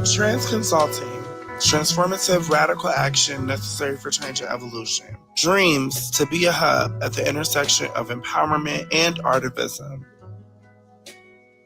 Trans consulting, transformative radical action necessary for change and evolution. Dreams to be a hub at the intersection of empowerment and artivism.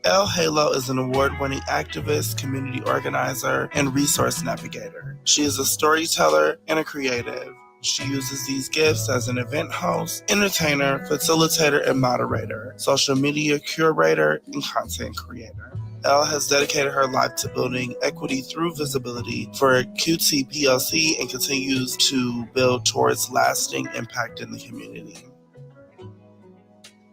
Elle is an award-winning activist, community organizer, and resource navigator. She is a storyteller and a creative. She uses these gifts as an event host, entertainer, facilitator, and moderator, social media curator, and content creator. Elle has dedicated her life to building equity through visibility for QT PLC and continues to build towards lasting impact in the community.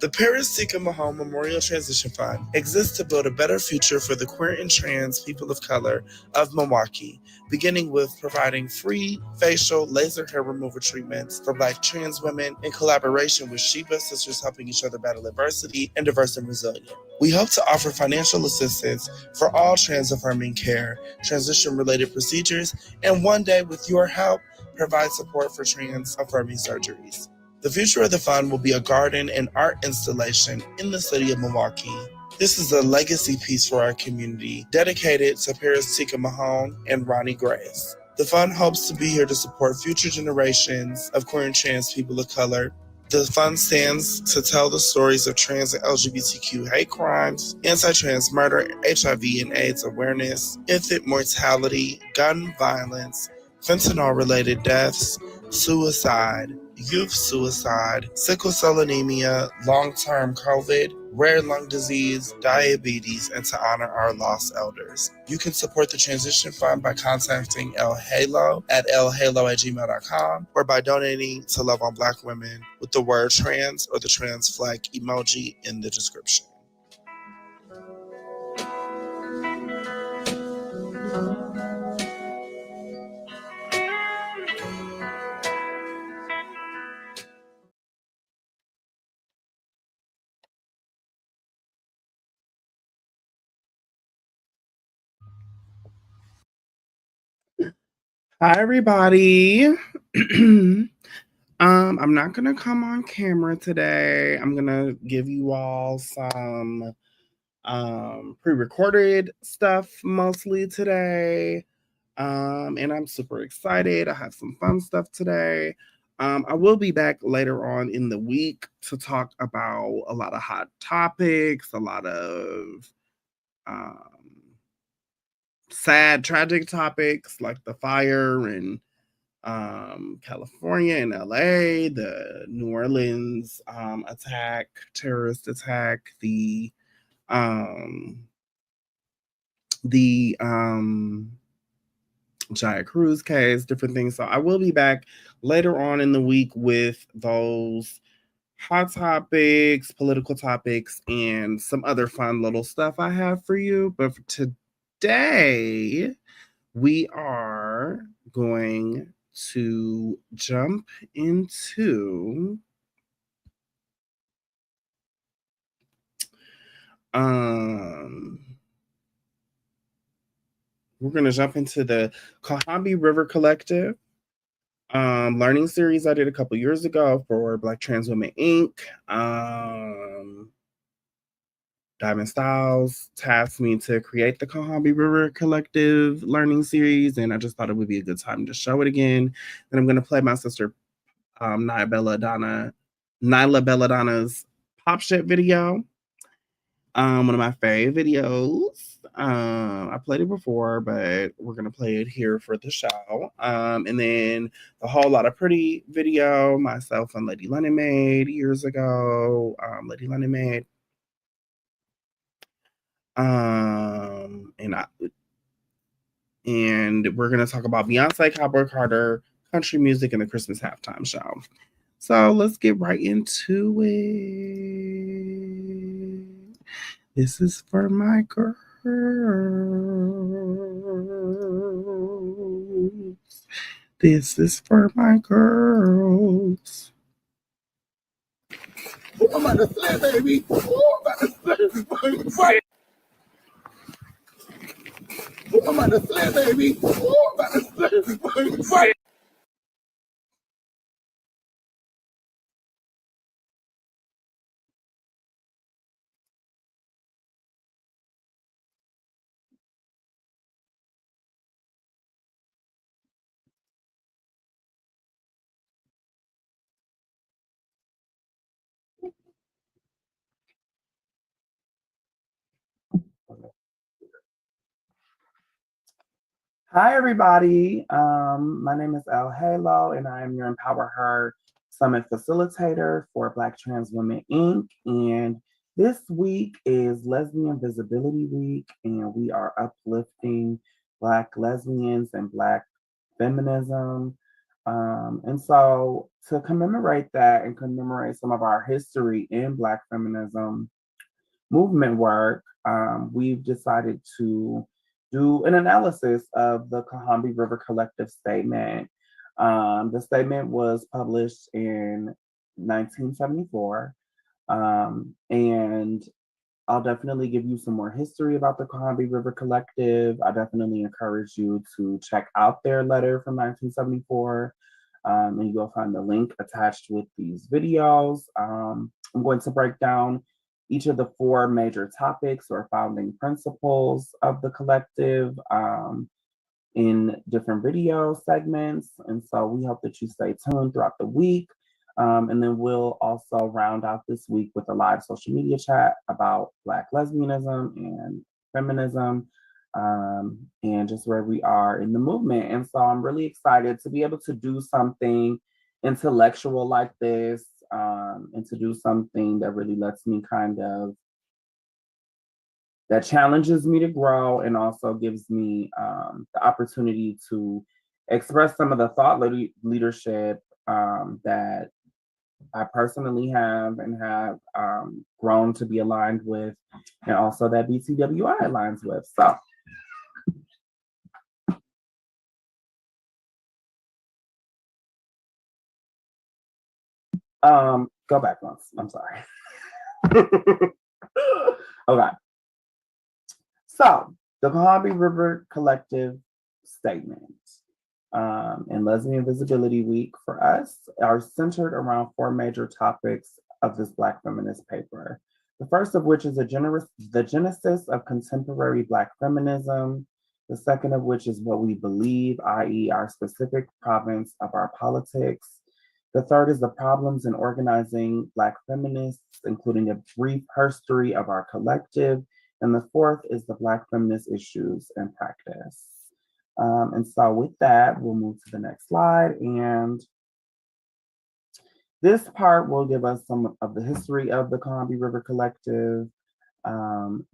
The Paris Tika Mahone Memorial Transition Fund exists to build a better future for the queer and trans people of color of Milwaukee, beginning with providing free facial laser hair removal treatments for Black trans women in collaboration with Sheba Sisters Helping Each Other Battle Adversity and Diverse and Resilient. We hope to offer financial assistance for all trans-affirming care, transition-related procedures, and one day, with your help, provide support for trans-affirming surgeries. The future of the fund will be a garden and art installation in the city of Milwaukee. This is a legacy piece for our community, dedicated to Paris Tika Mahone and Ronnie Grace. The fund hopes to be here to support future generations of queer and trans people of color. The fund stands to tell the stories of trans and LGBTQ hate crimes, anti-trans murder, HIV and AIDS awareness, infant mortality, gun violence, fentanyl-related deaths, suicide, youth suicide, sickle cell anemia, long-term COVID, rare lung disease, diabetes, and to honor our lost elders. You can support the Transition Fund by contacting Elle at ellehalo@gmail.com or by donating to Love on Black Women with the word trans or the trans flag emoji in the description. Hi, everybody. I'm not gonna come on camera today. I'm gonna give you all some pre-recorded stuff mostly today. And I'm super excited. I have some fun stuff today. I will be back later on in the week to talk about a lot of hot topics, a lot of sad, tragic topics like the fire in California and LA, the New Orleans attack, terrorist attack, the Jaya Cruz case, different things. So I will be back later on in the week with those hot topics, political topics, and some other fun little stuff I have for you. But for today, we are going to jump into we're going to jump into the Cohambie River Collective learning series I did a couple years ago for Black Trans Women Inc. Diamond Styles tasked me to create the Cohambie River Collective learning series, and I just thought it would be a good time to show it again. Then I'm going to play my sister Nyla Belladonna's Pop Shit video. One of my favorite videos. I played it before, but we're gonna play it here for the show. And then the Whole Lot of Pretty video myself and Lady Lennon made years ago. Lady Lennon made. And we're gonna talk about Beyonce, Cowboy Carter, country music, and the Christmas halftime show. So let's get right into it. This is for my girls. This is for my girls. I'm about to slip, baby. I'm about to slip. I'm about to slip, baby. I'm about to slip. Hi, everybody. My name is Elle, and I am your Empower Her Summit facilitator for Black Trans Women Inc. And this week is Lesbian Visibility Week, and we are uplifting Black lesbians and Black feminism. And so, to commemorate that and commemorate some of our history in Black feminism, movement work, we've decided to do an analysis of the Combahee River Collective statement. The statement was published in 1974, and I'll definitely give you some more history about the Combahee River Collective. I definitely encourage you to check out their letter from 1974, and you'll find the link attached with these videos. I'm going to break down each of the four major topics or founding principles of the collective in different video segments. And so we hope that you stay tuned throughout the week. And then we'll also round out this week with a live social media chat about Black lesbianism and feminism, and just where we are in the movement. And so I'm really excited to be able to do something intellectual like this, and to do something that really lets me that challenges me to grow and also gives me the opportunity to express some of the thought leadership that I personally have and have grown to be aligned with, and also that BTWI aligns with. So, go back once. I'm sorry. Okay. So, the Combahee River Collective statement and Lesbian Visibility Week for us are centered around four major topics of this Black feminist paper. The first of which is the genesis of contemporary Black feminism. The second of which is what we believe, i.e., our specific province of our politics. The third is the problems in organizing Black feminists, including a brief history of our collective. And the fourth is the Black feminist issues and practice. And so with that, we'll move to the next slide. And this part will give us some of the history of the Combahee River Collective. And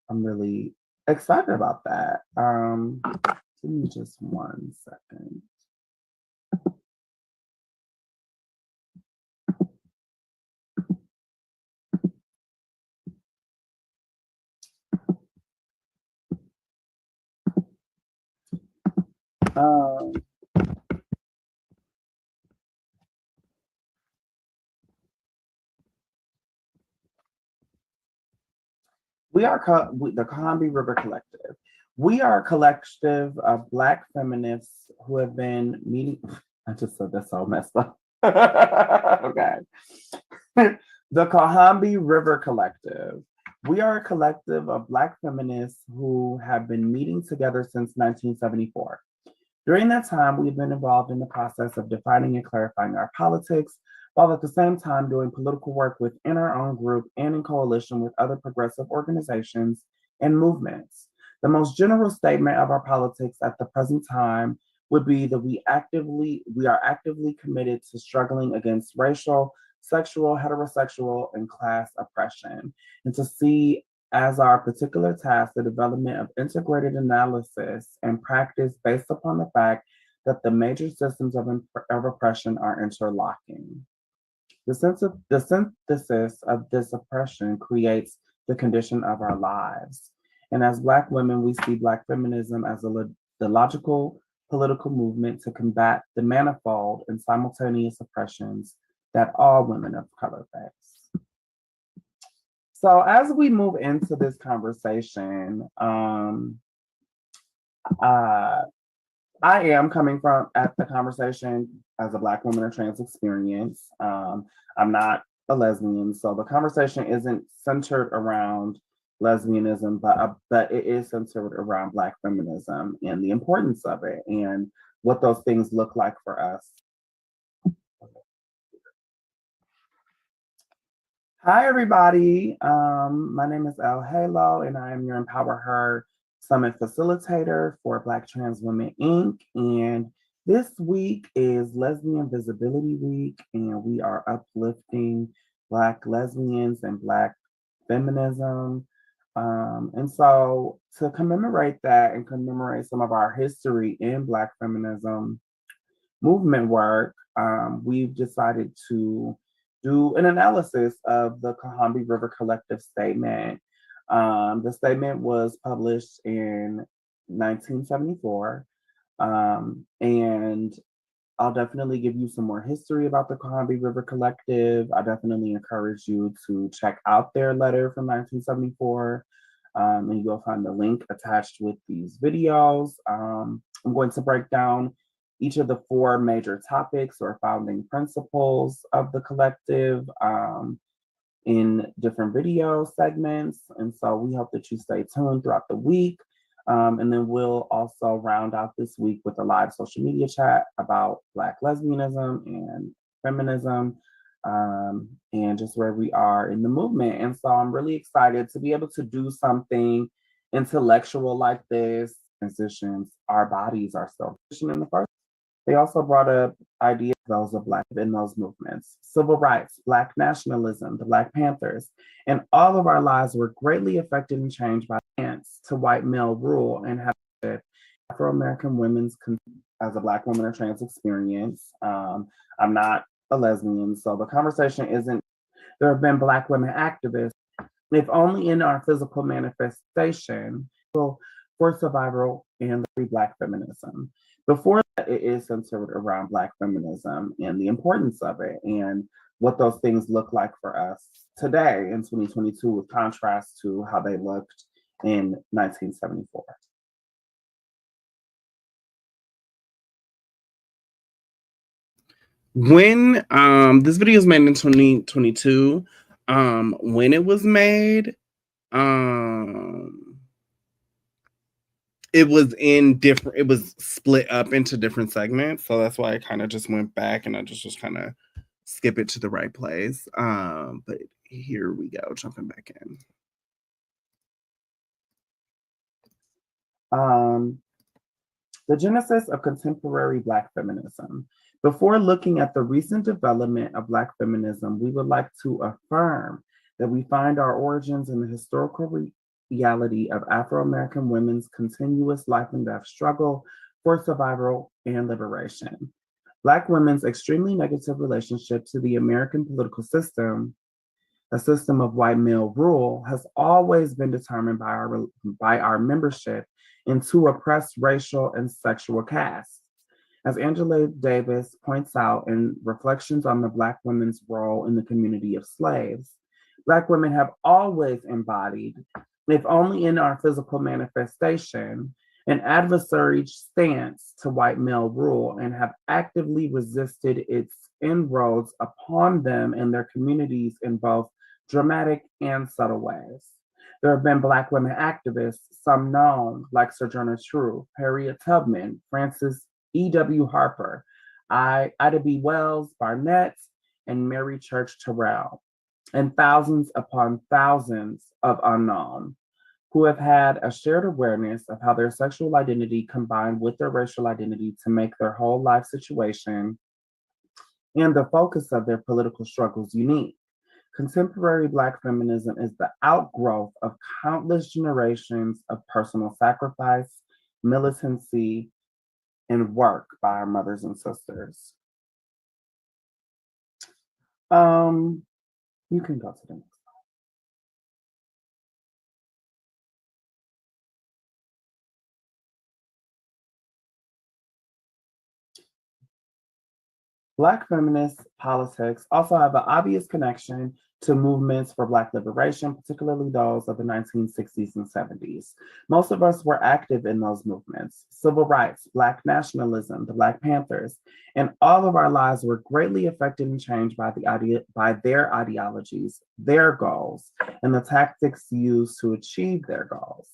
I'm really excited about that. Give me just 1 second. We are the Combahee River Collective. We are a collective of Black feminists who have been meeting. I just said that's so messed up. Okay. The Combahee River Collective. We are a collective of Black feminists who have been meeting together since 1974. During that time, we've been involved in the process of defining and clarifying our politics, while at the same time doing political work within our own group and in coalition with other progressive organizations and movements. The most general statement of our politics at the present time would be that we are actively committed to struggling against racial, sexual, heterosexual, and class oppression, and to see as our particular task the development of integrated analysis and practice based upon the fact that the major systems of oppression are interlocking. The synthesis of this oppression creates the condition of our lives. And as Black women, we see Black feminism as the logical political movement to combat the manifold and simultaneous oppressions that all women of color face. So as we move into this conversation, I am coming from at the conversation as a Black woman of trans experience. I'm not a lesbian, so the conversation isn't centered around lesbianism, but it is centered around Black feminism and the importance of it and what those things look like for us. Hi, everybody. My name is Elle, and I am your Empower Her Summit Facilitator for Black Trans Women Inc. And this week is Lesbian Visibility Week, and we are uplifting Black lesbians and Black feminism. And so, to commemorate that and commemorate some of our history in Black feminism movement work, we've decided to do an analysis of the Combahee River Collective statement. The statement was published in 1974, and I'll definitely give you some more history about the Combahee River Collective. I definitely encourage you to check out their letter from 1974, and you'll find the link attached with these videos. I'm going to break down each of the four major topics or founding principles of the collective in different video segments. And so we hope that you stay tuned throughout the week. And then we'll also round out this week with a live social media chat about Black lesbianism and feminism, and just where we are in the movement. And so I'm really excited to be able to do something intellectual like this. Transitions, our bodies are still in the first. They also brought up ideas those of Black in those movements, civil rights, Black nationalism, the Black Panthers, and all of our lives were greatly affected and changed by dance to white male rule and have Afro-American women's as a Black woman or trans experience. I'm not a lesbian, so the conversation isn't. There have been Black women activists, if only in our physical manifestation, for survival and Black feminism. Before that, it is centered around Black feminism and the importance of it and what those things look like for us today in 2022, with contrast to how they looked in 1974. When this video was made in 2022, when it was made, it was split up into different segments. So that's why I kind of just went back and I just kind of skip it to the right place. But here we go, jumping back in. The genesis of contemporary Black feminism. Before looking at the recent development of Black feminism, we would like to affirm that we find our origins in the historical reality of Afro-American women's continuous life and death struggle for survival and liberation. Black women's extremely negative relationship to the American political system, a system of white male rule, has always been determined by our membership in two oppressed racial and sexual castes. As Angela Davis points out in Reflections on the Black women's role in the community of slaves, Black women have always embodied, if only in our physical manifestation, an adversary stance to white male rule and have actively resisted its inroads upon them and their communities in both dramatic and subtle ways. There have been Black women activists, some known, like Sojourner Truth, Harriet Tubman, Frances E.W. Harper, Ida B. Wells, Barnett, and Mary Church Terrell, and thousands upon thousands of unknown, who have had a shared awareness of how their sexual identity combined with their racial identity to make their whole life situation and the focus of their political struggles unique. Contemporary Black feminism is the outgrowth of countless generations of personal sacrifice, militancy, and work by our mothers and sisters. You can go to the next. Black feminist politics also have an obvious connection to movements for Black liberation, particularly those of the 1960s and 70s. Most of us were active in those movements. Civil rights, Black nationalism, the Black Panthers, and all of our lives were greatly affected and changed by their ideologies, their goals, and the tactics used to achieve their goals.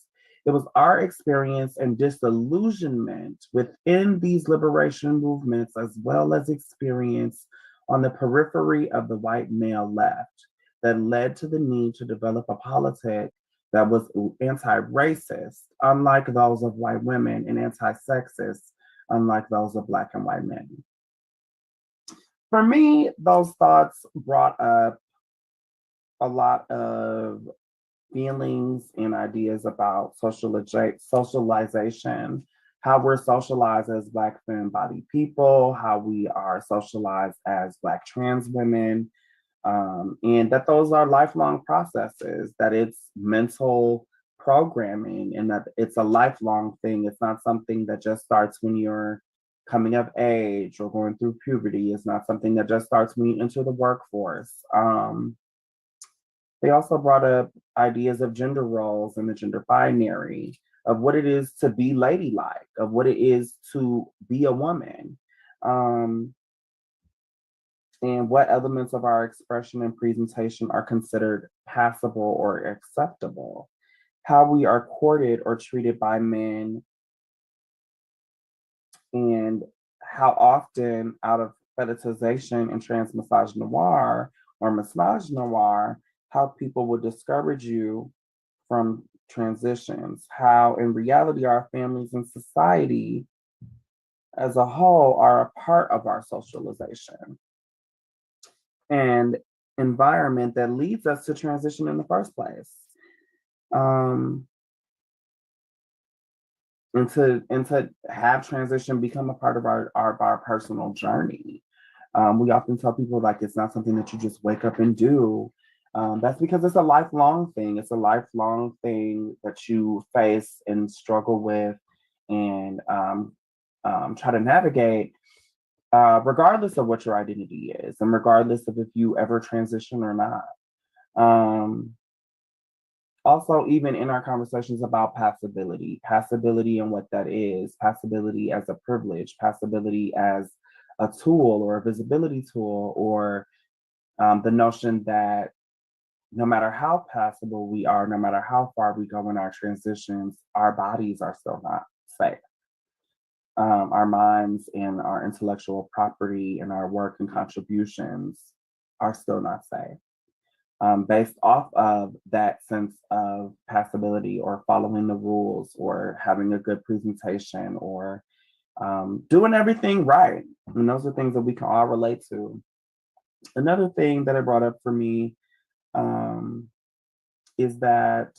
It was our experience and disillusionment within these liberation movements, as well as experience on the periphery of the white male left, that led to the need to develop a politic that was anti-racist, unlike those of white women, and anti-sexist, unlike those of Black and white men. For me, those thoughts brought up a lot of feelings and ideas about socialization, how we're socialized as Black femme-bodied people, how we are socialized as Black trans women, and that those are lifelong processes, that it's mental programming, and that it's a lifelong thing. It's not something that just starts when you're coming of age or going through puberty. It's not something that just starts when you enter the workforce. They also brought up ideas of gender roles and the gender binary, of what it is to be ladylike, of what it is to be a woman, um, and what elements of our expression and presentation are considered passable or acceptable, how we are courted or treated by men, and how often, out of fetishization and transmisogynoir or misogynoir, how people will discourage you from transitions, how in reality our families and society as a whole are a part of our socialization and environment that leads us to transition in the first place. Um, and to have transition become a part of our personal journey. We often tell people like it's not something that you just wake up and do. That's because it's a lifelong thing. It's a lifelong thing that you face and struggle with and try to navigate, regardless of what your identity is and regardless of if you ever transition or not. Um, Also, even in our conversations about passability and what that is, passability as a privilege, passability as a tool or a visibility tool, or the notion that no matter how passable we are, no matter how far we go in our transitions, our bodies are still not safe. Our minds and our intellectual property and our work and contributions are still not safe. Based off of that sense of passability or following the rules or having a good presentation or doing everything right. And those are things that we can all relate to. Another thing that I brought up for me um, is that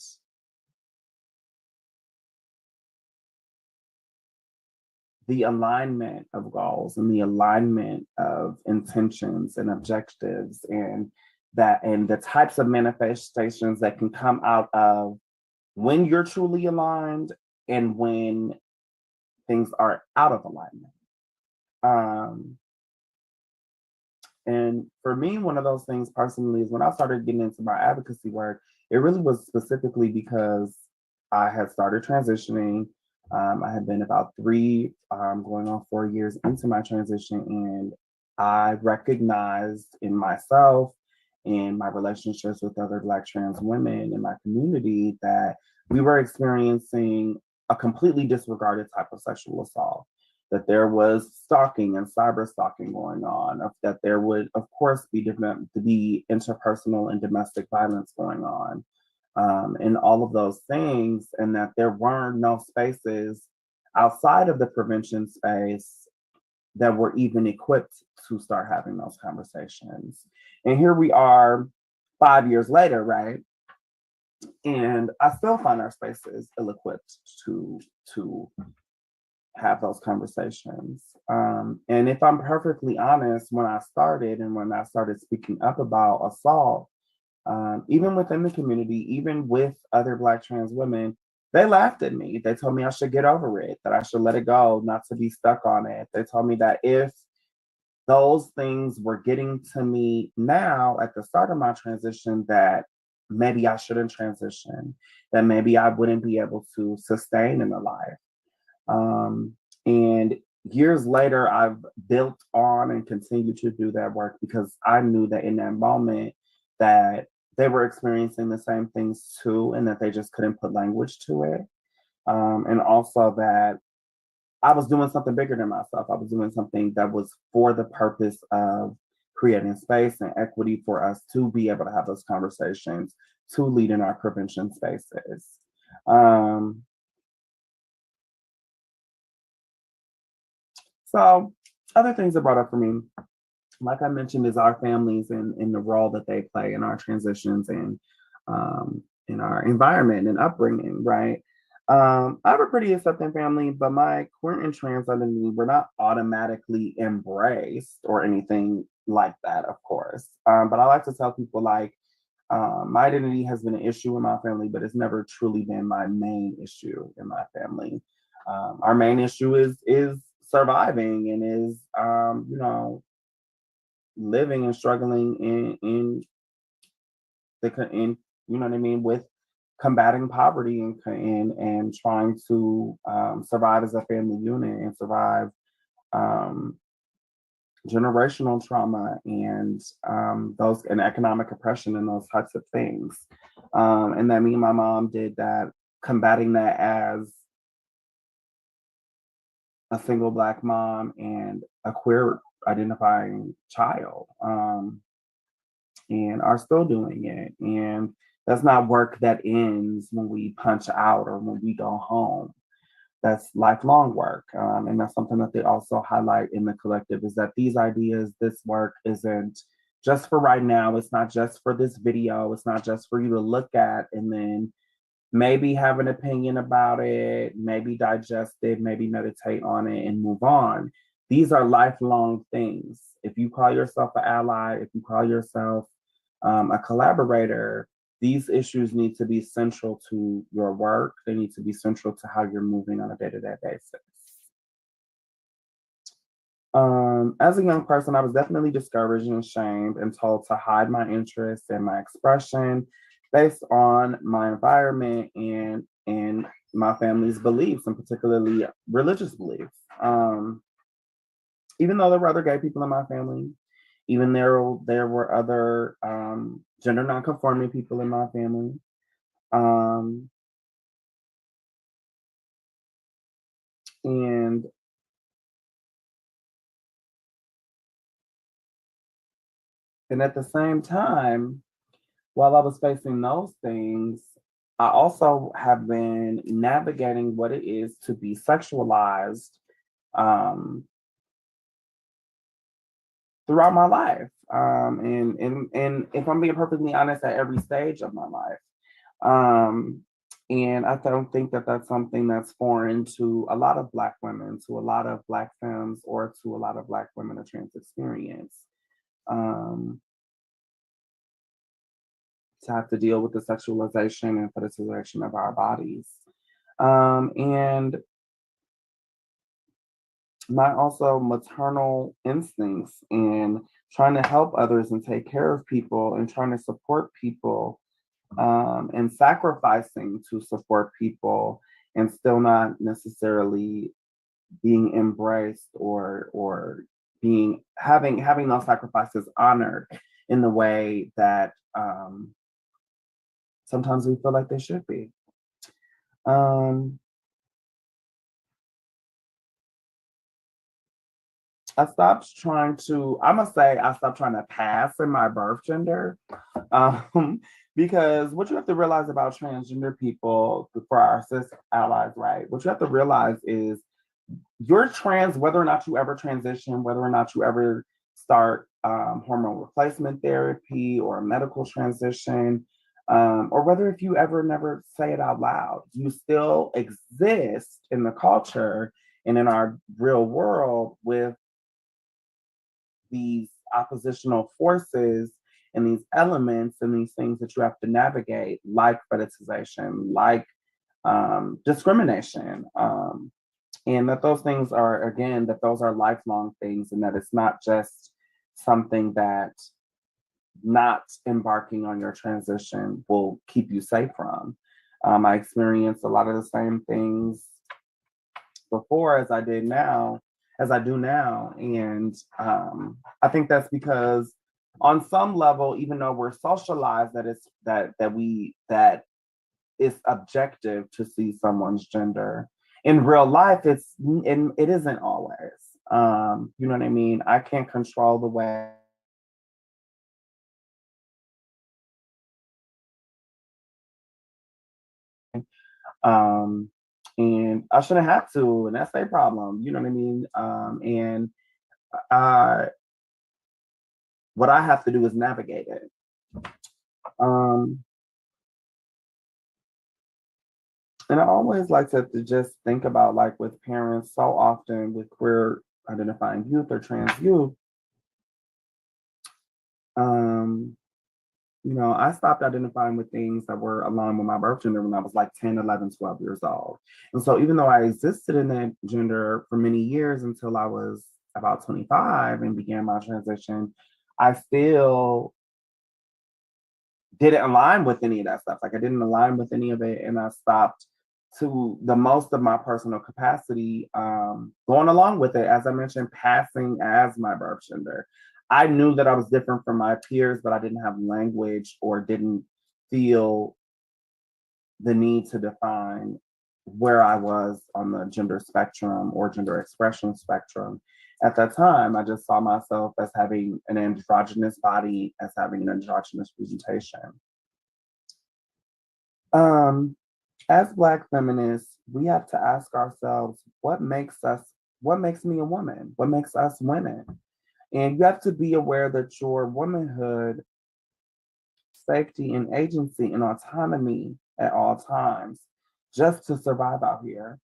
the alignment of goals and the alignment of intentions and objectives and the types of manifestations that can come out of when you're truly aligned and when things are out of alignment. Um, and for me, one of those things personally is when I started getting into my advocacy work, it really was specifically because I had started transitioning. I had been about going on 4 years into my transition, and I recognized in myself and my relationships with other Black trans women in my community that we were experiencing a completely disregarded type of sexual assault, that there was stalking and cyber stalking going on, that there would, of course, be interpersonal and domestic violence going on, and all of those things, and that there were no spaces outside of the prevention space that were even equipped to start having those conversations. And here we are 5 years later, right? And I still find our spaces ill-equipped to have those conversations. And if I'm perfectly honest, when I started speaking up about assault, even within the community, even with other Black trans women, they laughed at me. They told me I should get over it, that I should let it go, not to be stuck on it. They told me that if those things were getting to me now at the start of my transition, that maybe I shouldn't transition, that maybe I wouldn't be able to sustain in a life. And years later, I've built on and continued to do that work because I knew that in that moment that they were experiencing the same things too, and that they just couldn't put language to it. And also that I was doing something bigger than myself. I was doing something that was for the purpose of creating space and equity for us to be able to have those conversations, to lead in our prevention spaces. Um, so other things that brought up for me, like I mentioned, is our families and the role that they play in our transitions and in our environment and upbringing, right? I have a pretty accepting family, but my queer and trans identity were not automatically embraced or anything like that, of course. But I like to tell people like my identity has been an issue in my family, but it's never truly been my main issue in my family. Our main issue is surviving and is living and struggling in you know what I mean, with combating poverty and trying to survive as a family unit and survive um, generational trauma and those and economic oppression and those types of things. And that me and my mom did that, combating that as a single Black mom and a queer identifying child. And are still doing it. And that's not work that ends when we punch out or when we go home. That's lifelong work. And that's something that they also highlight in the collective is that these ideas, this work isn't just for right now. It's not just for this video. It's not just for you to look at and then maybe have an opinion about it, maybe digest it, maybe meditate on it and move on. These are lifelong things. If you call yourself an ally, if you call yourself a collaborator, these issues need to be central to your work. They need to be central to how you're moving on a day-to-day basis. As a young person, I was definitely discouraged and ashamed and told to hide my interests and my expression based on my environment and my family's beliefs, and particularly religious beliefs. Even though there were other gay people in my family, even there were other gender nonconforming people in my family. Um, and and at the same time, while I was facing those things, I also have been navigating what it is to be sexualized um, throughout my life. And if I'm being perfectly honest, at every stage of my life. Um, and I don't think that that's something that's foreign to a lot of Black women, to a lot of Black femmes, or to a lot of Black women of trans experience. Um, to have to deal with the sexualization and fetishization of our bodies. And my also maternal instincts and trying to help others and take care of people and trying to support people and sacrificing to support people and still not necessarily being embraced or being having those sacrifices honored in the way that sometimes we feel like they should be. Um, I must say, I stopped trying to pass in my birth gender. Um, because what you have to realize about transgender people, for our cis allies, right? What you have to realize is you're trans, whether or not you ever transition, whether or not you ever start hormone replacement therapy or a medical transition, or whether if you ever never say it out loud, you still exist in the culture and in our real world with these oppositional forces and these elements and these things that you have to navigate, like fetishization, like discrimination. And that those things are, again, that those are lifelong things and that it's not just something that not embarking on your transition will keep you safe from. I experienced a lot of the same things before as I do now. And I think that's because on some level, even though we're socialized that it's that it's objective to see someone's gender, in real life it isn't always. You know what I mean? I can't control the way Um, and I shouldn't have to, and that's their problem. You know what I mean? And uh, what I have to do is navigate it. Um, and I always like to just think about, like, with parents, so often with queer identifying youth or trans youth, um, I stopped identifying with things that were aligned with my birth gender when I was like 10, 11, 12 years old. And so even though I existed in that gender for many years until I was about 25 and began my transition, I still didn't align with any of that stuff. Like, I didn't align with any of it, and I stopped to the most of my personal capacity, going along with it. As I mentioned, passing as my birth gender. I knew that I was different from my peers, but I didn't have language or didn't feel the need to define where I was on the gender spectrum or gender expression spectrum. At that time, I just saw myself as having an androgynous body, as having an androgynous presentation. As Black feminists, we have to ask ourselves, what makes me a woman? What makes us women? And you have to be aware that your womanhood, safety, and agency and autonomy at all times, just to survive out here.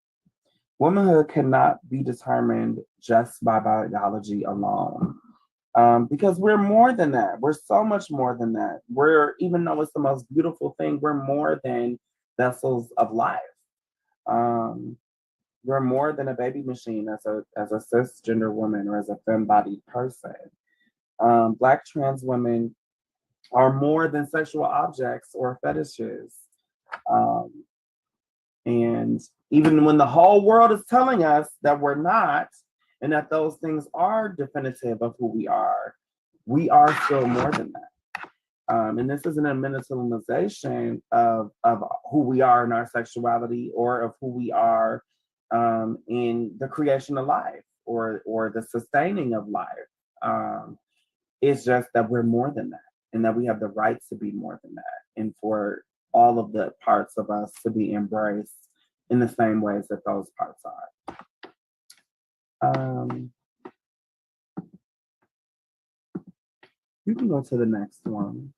Womanhood cannot be determined just by biology alone. Because we're more than that. We're so much more than that. Even though it's the most beautiful thing, we're more than vessels of life. Um, we're more than a baby machine as a cisgender woman or as a femme-bodied person. Black trans women are more than sexual objects or fetishes. Um, and even when the whole world is telling us that we're not, and that those things are definitive of who we are still more than that. And this isn't a minimalization of who we are in our sexuality or of who we are in the creation of life or the sustaining of life. It's just that we're more than that, and that we have the right to be more than that, and for all of the parts of us to be embraced in the same ways that those parts are. You can go to the next one.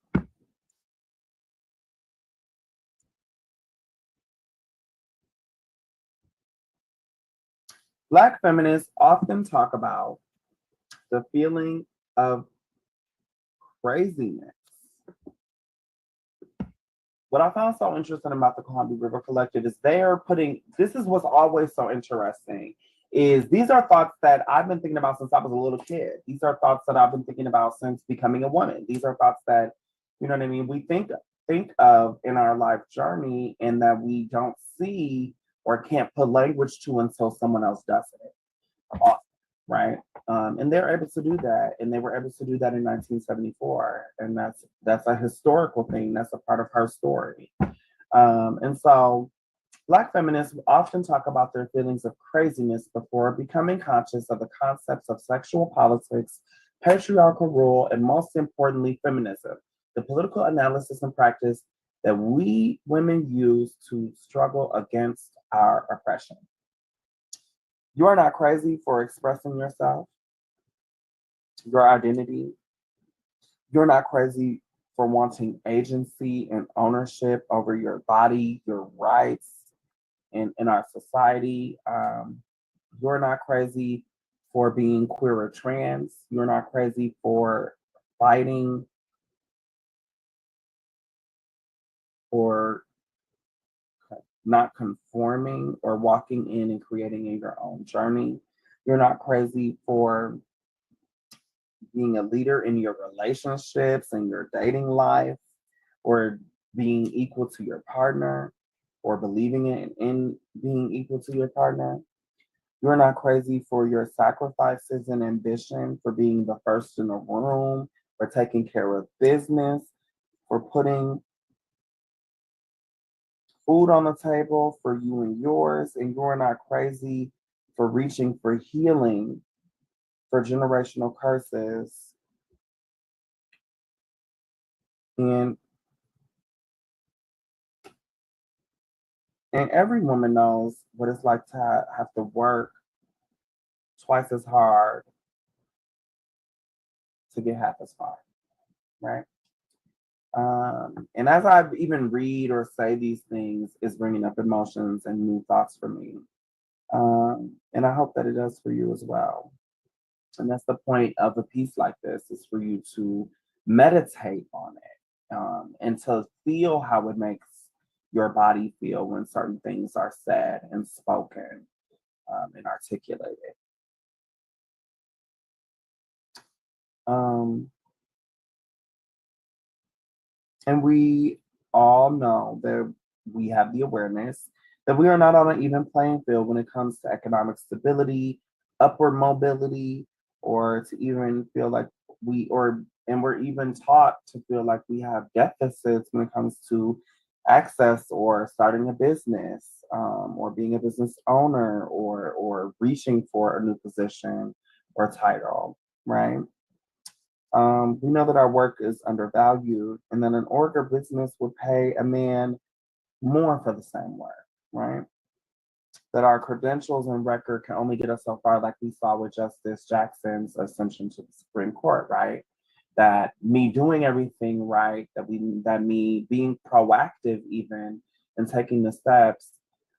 Black feminists often talk about the feeling of craziness. What I found so interesting about the Columbia River Collective is this is what's always so interesting, is these are thoughts that I've been thinking about since I was a little kid. These are thoughts that I've been thinking about since becoming a woman. These are thoughts that, you know what I mean, we think of in our life journey, and that we don't see or can't put language to until someone else does it. Often, right? And they're able to do that, and they were able to do that in 1974, and that's a historical thing. That's a part of her story. And so Black feminists often talk about their feelings of craziness before becoming conscious of the concepts of sexual politics, patriarchal rule, and most importantly, feminism, the political analysis and practice that we women use to struggle against our oppression. You are not crazy for expressing yourself, your identity. You're not crazy for wanting agency and ownership over your body, your rights in our society. You're not crazy for being queer or trans. You're not crazy for fighting or not conforming or walking in and creating your own journey. You're not crazy for being a leader in your relationships and your dating life, or being equal to your partner, or believing in being equal to your partner. You're not crazy for your sacrifices and ambition, for being the first in the room, for taking care of business, for putting food on the table for you and yours. And you're not crazy for reaching for healing for generational curses. And And every woman knows what it's like to have to work twice as hard to get half as far, right? And as I even read or say these things, it's bringing up emotions and new thoughts for me. And I hope that it does for you as well. And that's the point of a piece like this, is for you to meditate on it, and to feel how it makes your body feel when certain things are said and spoken, and articulated. Um, and we all know that we have the awareness that we are not on an even playing field when it comes to economic stability, upward mobility, or to even feel like and we're even taught to feel like we have deficits when it comes to access or starting a business, or being a business owner, or reaching for a new position or title, right? We know that our work is undervalued and that an org or business would pay a man more for the same work, right? That our credentials and record can only get us so far, like we saw with Justice Jackson's ascension to the Supreme Court, right? That me doing everything right, that me being proactive even and taking the steps,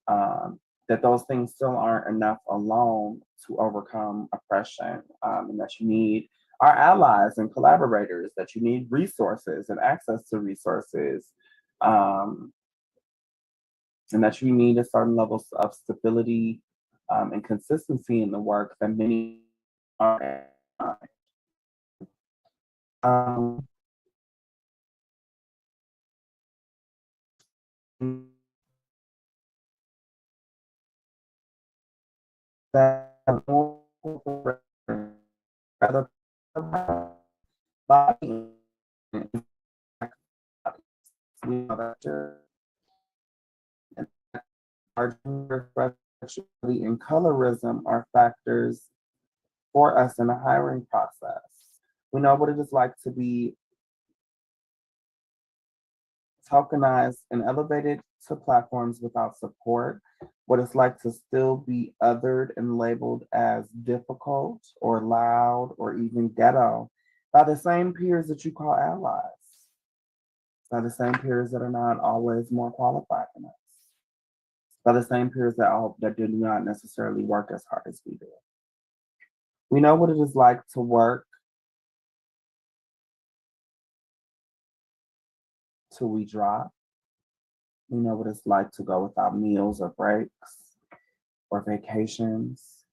that those things still aren't enough alone to overcome oppression, and that you need our allies and collaborators, that you need resources and access to resources, um, and that you need a certain level of stability, and consistency in the work that many are. Um, that rather body, we know that our gender, sexuality, and colorism are factors for us in the hiring process. We know what it is like to be tokenized and elevated to platforms without support, what it's like to still be othered and labeled as difficult or loud or even ghetto by the same peers that you call allies, by the same peers that are not always more qualified than us, by the same peers that do not necessarily work as hard as we do. We know what it is like to work till we drop. We know what it's like to go without meals or breaks or vacations.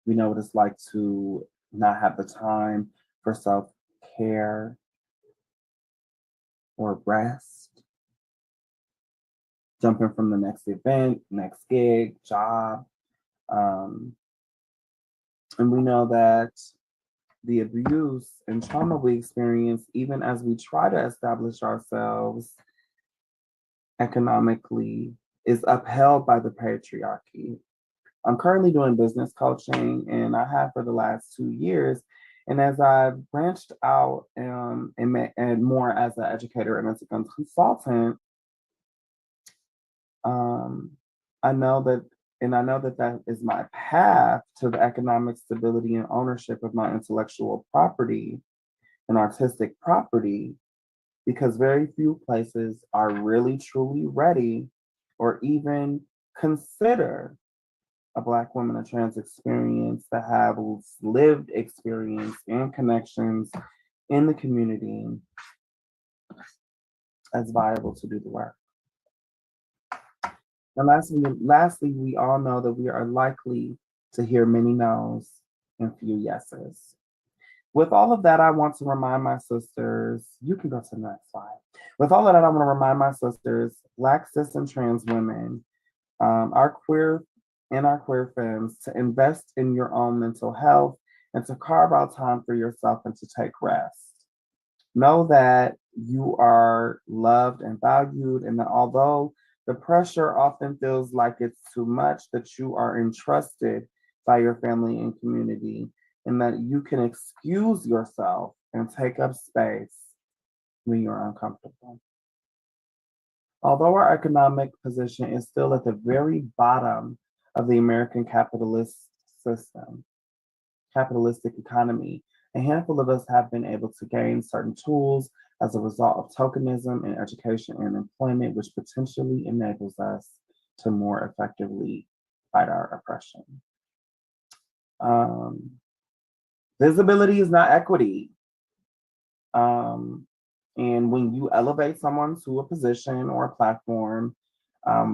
We know what it's like to not have the time for self care or rest, jumping from the next event, next gig, job. Um, and we know that the abuse and trauma we experience, even as we try to establish ourselves economically, is upheld by the patriarchy. I'm currently doing business coaching, and I have for the last 2 years. And as I've branched out, and more as an educator and as a consultant, um, I know that, and I know that that is my path to the economic stability and ownership of my intellectual property and artistic property, because very few places are really truly ready or even consider a Black woman a trans experience that have lived experience and connections in the community as viable to do the work. And lastly, we all know that we are likely to hear many no's and few yeses. With all of that, I want to remind my sisters, you can go to the next slide. With all of that, I want to remind my sisters, Black, cis, and trans women, our queer femmes, to invest in your own mental health and to carve out time for yourself and to take rest. Know that you are loved and valued, and that although the pressure often feels like it's too much, that you are entrusted by your family and community, and that you can excuse yourself and take up space when you're uncomfortable. Although our economic position is still at the very bottom of the American system, capitalistic economy, a handful of us have been able to gain certain tools as a result of tokenism in education and employment, which potentially enables us to more effectively fight our oppression. Um, Visibility is not equity. Um, and when you elevate someone to a position or a platform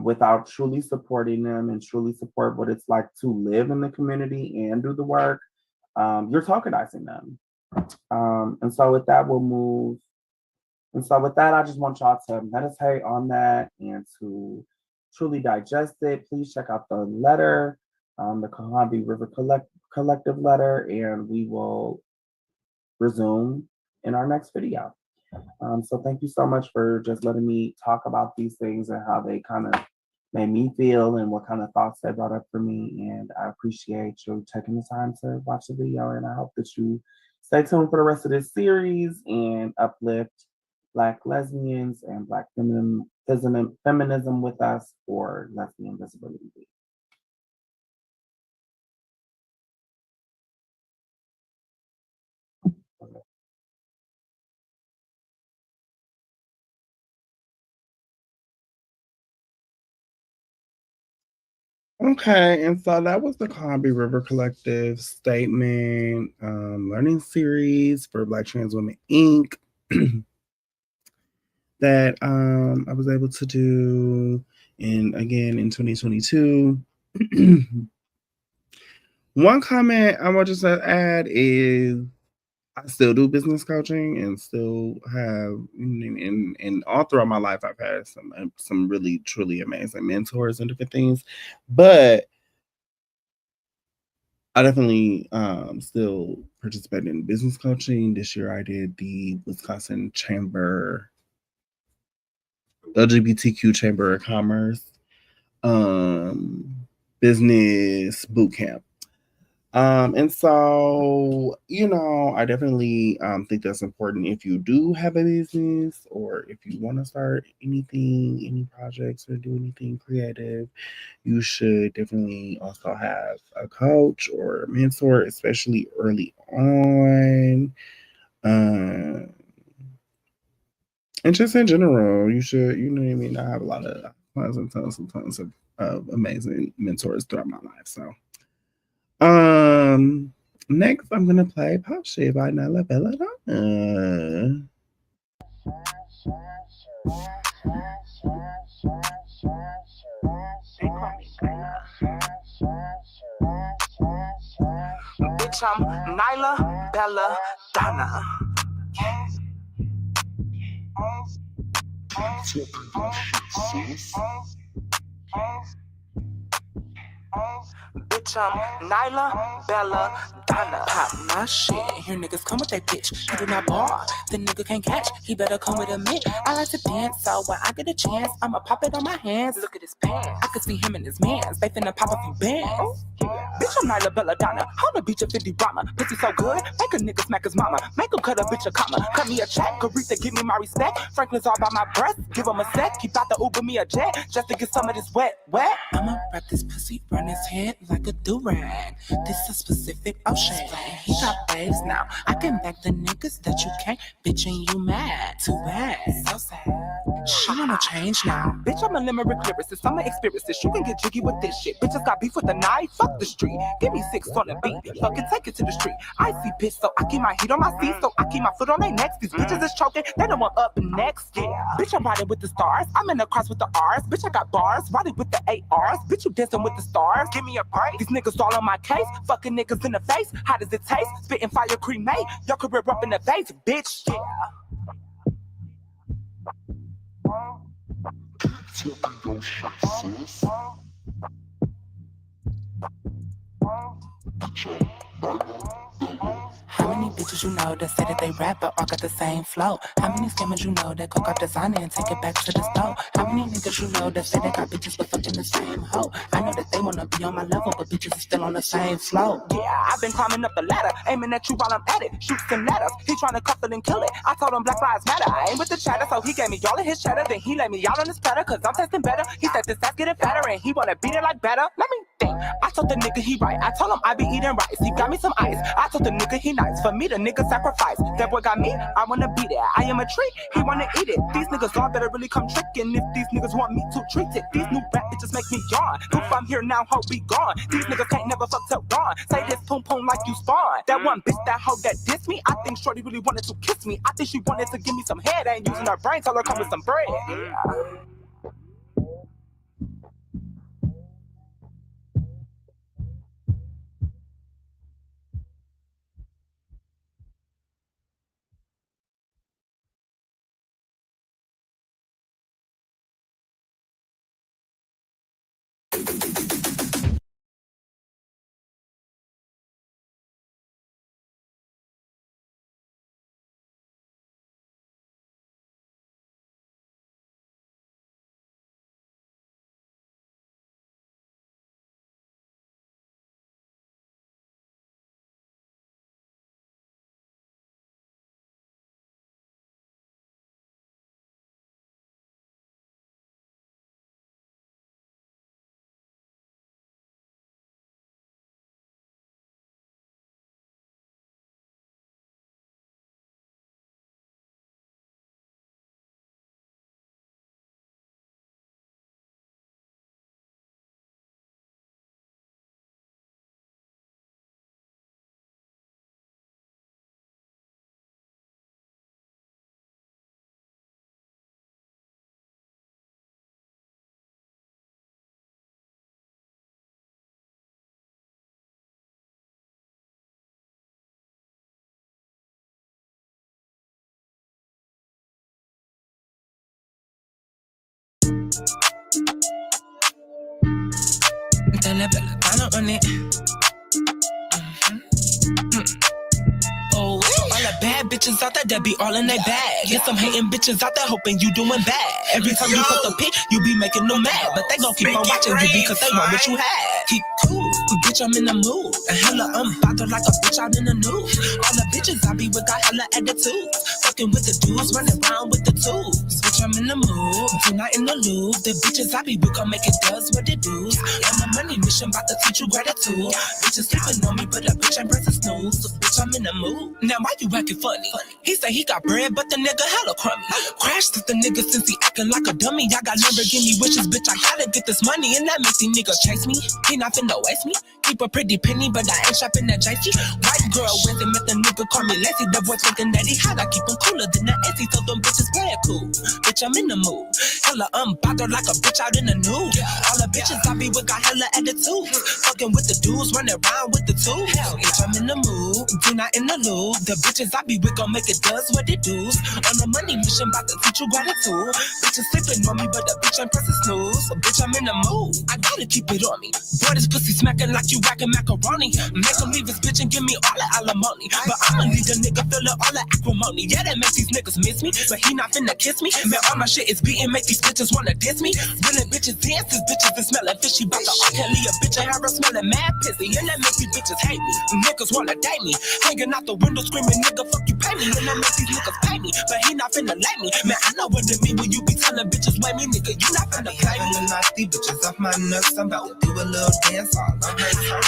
without truly supporting them and truly support what it's like to live in the community and do the work, you're tokenizing them. And so with that, we'll move. And so with that, I just want y'all to meditate on that and to truly digest it. Please check out the letter, the Cohombi River Collective letter, and we will resume in our next video. So thank you so much for just letting me talk about these things and how they kind of made me feel and what kind of thoughts they brought up for me. And I appreciate you taking the time to watch the video. And I hope that you stay tuned for the rest of this series and uplift Black lesbians and Black feminism with us for Lesbian Visibility Week. Okay, and so that was the Cohombi River Collective statement, learning series for Black Trans Women Inc. that I was able to do in 2022. One comment I want to add is I still do business coaching and still have, and all throughout my life, I've had some really, truly amazing mentors and different things. But I definitely still participate in business coaching. This year I did the Wisconsin Chamber, LGBTQ Chamber of Commerce business boot camp. And so, I definitely think that's important if you do have a business or if you want to start anything, any projects or do anything creative, you should definitely also have a coach or a mentor, especially early on. And just in general, you should, you know what I mean? I have a lot of tons of amazing mentors throughout my life. So, next I'm gonna play Pop Shit by Nyla Belladonna. Bitch, I'm Nyla Belladonna. Bitch, I'm Nyla Belladonna. Pop my shit. Here niggas come with that bitch. He do not bar. The nigga can't catch. He better come with a mitt. I like to dance, so when I get a chance, I'ma pop it on my hands. Look at his pants. I could see him and his mans. They finna pop a few bands. Bitch, I'm Nyla Belladonna. On the beach of 50 Brahma. Pussy so good, make a nigga smack his mama. Make him cut a bitch a comma. Cut me a check, Caritha, give me my respect. Franklin's all by my breath. Give him a sec. Keep out the Uber me a jet. Just to get some of this wet. I'ma wrap this pussy run his head like a do-rag. This a specific ocean. He got waves now. I can back the niggas that you can't. Bitch, and you mad. Too bad. So sad. She wanna change now. Bitch, I'm a limerick lyricist. I'm an experiences. You can get jiggy with this shit. Bitches got beef with the knife. Fuck the street. Give me 6 on the beat. Fucking take it to the street. I see bitch, so I keep my heat on my seat. So I keep my foot on their necks. These bitches is choking. They don't want up next. Yeah. Bitch, I'm riding with the stars. I'm in the cross with the R's. Bitch, I got bars. Riding with the ARs. Bitch, you dancing with the stars. Give me a break. These niggas all on my case. Fucking niggas in the face. How does it taste? Spitting fire cremate. Your career up in the face. Bitch, yeah. How many bitches you know that say that they rap but all got the same flow? How many scammers you know that cook up designer and take it back to the store? How many niggas you know that say they got bitches but fucking the same hoe? I know that they wanna be on my level, but bitches is still on the same flow. Yeah, I've been climbing up the ladder, aiming at you while I'm at it. Shoot some ladders, he tryna cuff it and kill it. I told him Black Lives Matter, I ain't with the chatter, so he gave me all of his cheddar. Then he laid me out on his platter, cause I'm tasting better. He said this ass getting fatter, and he wanna beat it like better. Let me think. I told the nigga he right, I told him I be eating rice. He got me some ice, I told the nigga he nice. For me, the nigga sacrifice. That boy got me, I wanna beat it. I am a tree, he wanna eat it. These niggas all better really come trickin' if these niggas want me to treat it. These new rap bitches make me yawn. Poof, I'm here now, hope be gone. These niggas can't never fuck till dawn. Say this poom poom like you spawn. That one bitch, that hoe that dissed me, I think shorty really wanted to kiss me. I think she wanted to give me some head, ain't using her brain, tell her come with some bread. Yeah. Dale, Belladonna on it. Oh, all the bad bitches out there that be all in their bag. Get some hating bitches out there hoping you doing bad. Every time you put the pic, you be making them mad. But they gon' keep on watching you because they want what you had. Keep cool, bitch, I'm in the mood. And hella bothered like a bitch out in the news. All the bitches I be with got hella attitude. Fucking with the dudes, running around with the tools. Bitch, I'm in the mood, tonight in the loop. The bitches I be with gon' make it does what it does. On the money mission, bout to teach you gratitude. Bitches sleeping on me, but a bitch ain't pressing snooze. So bitch, I'm in the mood. Now why you acting funny? He say he got bread, but the nigga hella crummy. Crashed at the nigga since he acting like a dummy. I got Lamborghini wishes, bitch, I gotta get this money. And that makes these niggas chase me. He not finna waste me. Keep a pretty penny, but I ain't shopping that JC. White girl with him, if the nigga call me lazy. The boy thinking that he hot, I keep him cooler than the AC. So them bitches play it cool. Bitch, I'm in the mood. Hella bothered like a bitch out in the nude. All the bitches I be with got hella attitude. Fucking with the dudes, running around with the tools. Bitch, I'm in the mood. Do not in the loop. The bitches I be with gon' make it does what it does. On the money mission, bout to teach you gratitude. Bitches sleeping on me, but the bitch ain't pressing snooze. So bitch, I'm in the mood. I gotta keep it on me. Boy, this pussy smacking like you whacking macaroni. Make him leave his bitch and give me all the alimony. But I'ma leave the nigga feeling all the acrimony. Yeah, that makes these niggas miss me, but he not finna kiss me. Man, all my shit is beating, make these bitches wanna diss me. Really bitches dance, these bitches is smelling fishy. Bout the R. Kelly, a bitch and her smelling mad pissy. And that makes these bitches hate me. Niggas wanna date me. Hanging out the window screaming, nigga, fuck you pay me. And that makes these niggas pay me, but he not finna let me. Man, I know what it mean when you be telling bitches, wait me, nigga, you not finna play me. Nasty bitches off my nuts, I'm about to do a little dance all on her turf.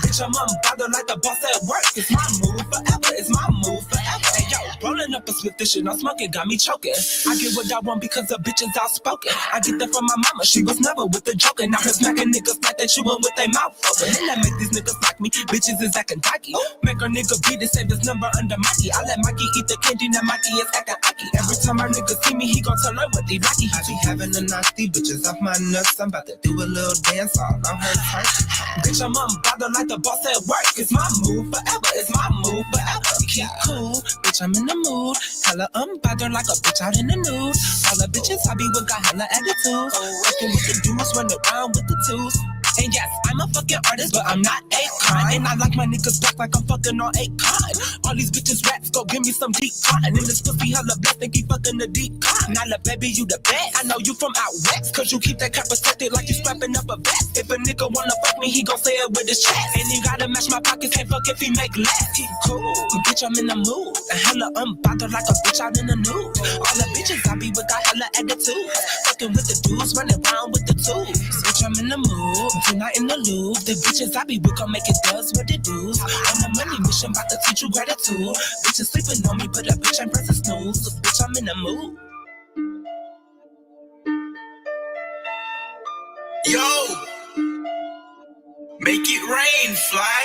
Bitch, I'm unbothered like the boss at work. It's my move forever, it's my move forever. Hey, yo, rolling up a split, this shit I'm smoking got me choking. I get what I want because the bitch is outspoken. I get that from my mama, she was never with the joking. Now her smacking niggas like they chewing with their mouth open. And that make these niggas like me, bitches is acting dykey. Make a nigga beat it, save his number under Mikey. I let Mikey eat the candy, now Mikey is acting icky. Every time my nigga see me, he gon' tell her what they like. I be having the nasty bitches off my nuts, I'm about to do a little dance all on her turf. Bitch, I'm unbothered like the boss at work. It's my move forever, it's my move forever. Keep cool, bitch, I'm in the mood. Hella unbothered like a bitch out in the nude. All the bitches I be with got hella attitudes. Fucking with the dudes, run around with the twos. And yes, I'm a fucking artist, but I'm not Akon. And I like my niggas back like I'm fucking on Akon. All these bitches raps, go give me some deep cotton. And this pussy hella blessed and keep fucking the deep cotton. Now, look, baby, you the best. I know you from out west, cause you keep that cap protected like you strapping up a vest. If a nigga wanna fuck me, he gon' say it with his chest. And he gotta match my pockets, can't fuck if he make less. He cool, bitch, I'm in the mood. And hella unbothered like a bitch out in the nude. All the bitches I be with got hella attitude. Fucking with the dudes, running around with the tools. Bitch, I'm in the mood, tonight in the loop. The bitches I be with gon' make it does what it does. On the money mission, about to teach you gratitude. Bitches sleeping on me, but a bitch ain't pressing snooze. So bitch, I'm in the mood. Yo, make it rain, fly.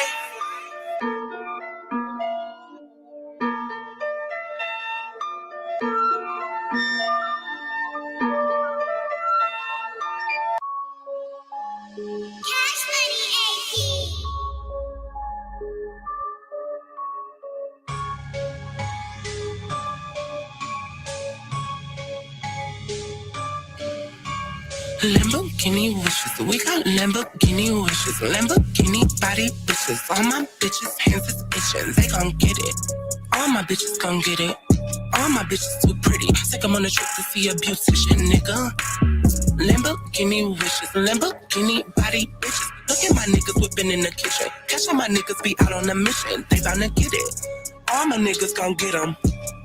Lamborghini wishes, we got Lamborghini wishes. Lamborghini body bitches, all my bitches hands is itching. They gon' get it, all my bitches gon' get it. All my bitches too pretty, take 'em on a trip to see a beautician, nigga. Lamborghini wishes, Lamborghini body bitches. Look at my niggas whipping in the kitchen. Catch all my niggas be out on a mission, they bound to get it. All my niggas gon' get 'em,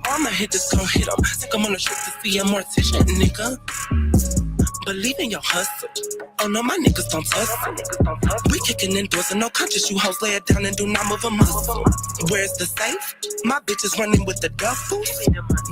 all my hitters gon' hit 'em. Take 'em on a trip to see a mortician, nigga. Believe in your hustle. Oh no, my niggas don't tussle. We kicking in doors and no conscious. You hoes lay it down and do not move a muscle. Where's the safe? My bitches running with the duffels.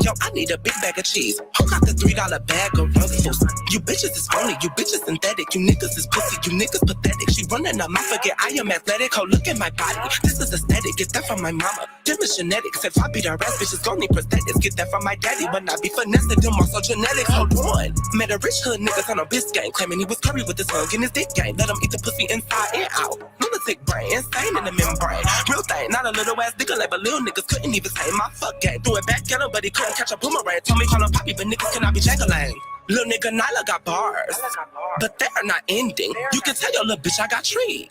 Yo, I need a big bag of cheese. Who got the $3 bag of ruffles? You bitches is phony, you bitches synthetic. You niggas is pussy, you niggas pathetic. She running up my forget I am athletic. Oh, look at my body. This is aesthetic. Get that from my mama. Them is genetics. If I beat her ass, bitches gon' need prosthetics. Get that from my daddy, but not be finessed. Them also genetics. Hold on. Met a rich hood niggas on a Biscayne, claiming he was curry with his hug in his dick game. Let him eat the pussy inside and out. Lunatic brain, insane in the membrane. Real thing, not a little ass nigga like, but little niggas couldn't even say my fuck game. Threw it back at him, but he couldn't catch a boomerang. Told me call him Poppy, but niggas cannot be jangling. Little nigga Nyla got bars, but they are not ending. You can tell your little bitch I got trees,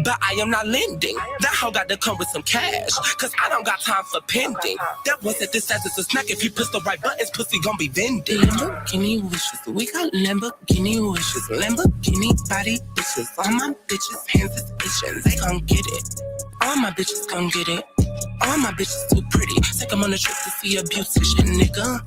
but I am not lending. That hoe got to come with some cash, cause I don't got time for pending. That wasn't this ass is a snack. If you push the right buttons, pussy gon' be vending. Lamborghini wishes, we got Lamborghini wishes. Lamborghini body bitches, all my bitches hands is itching. They gon' get it, all my bitches gon' get it. All my bitches too pretty, take 'em on a trip to see a beautician, nigga.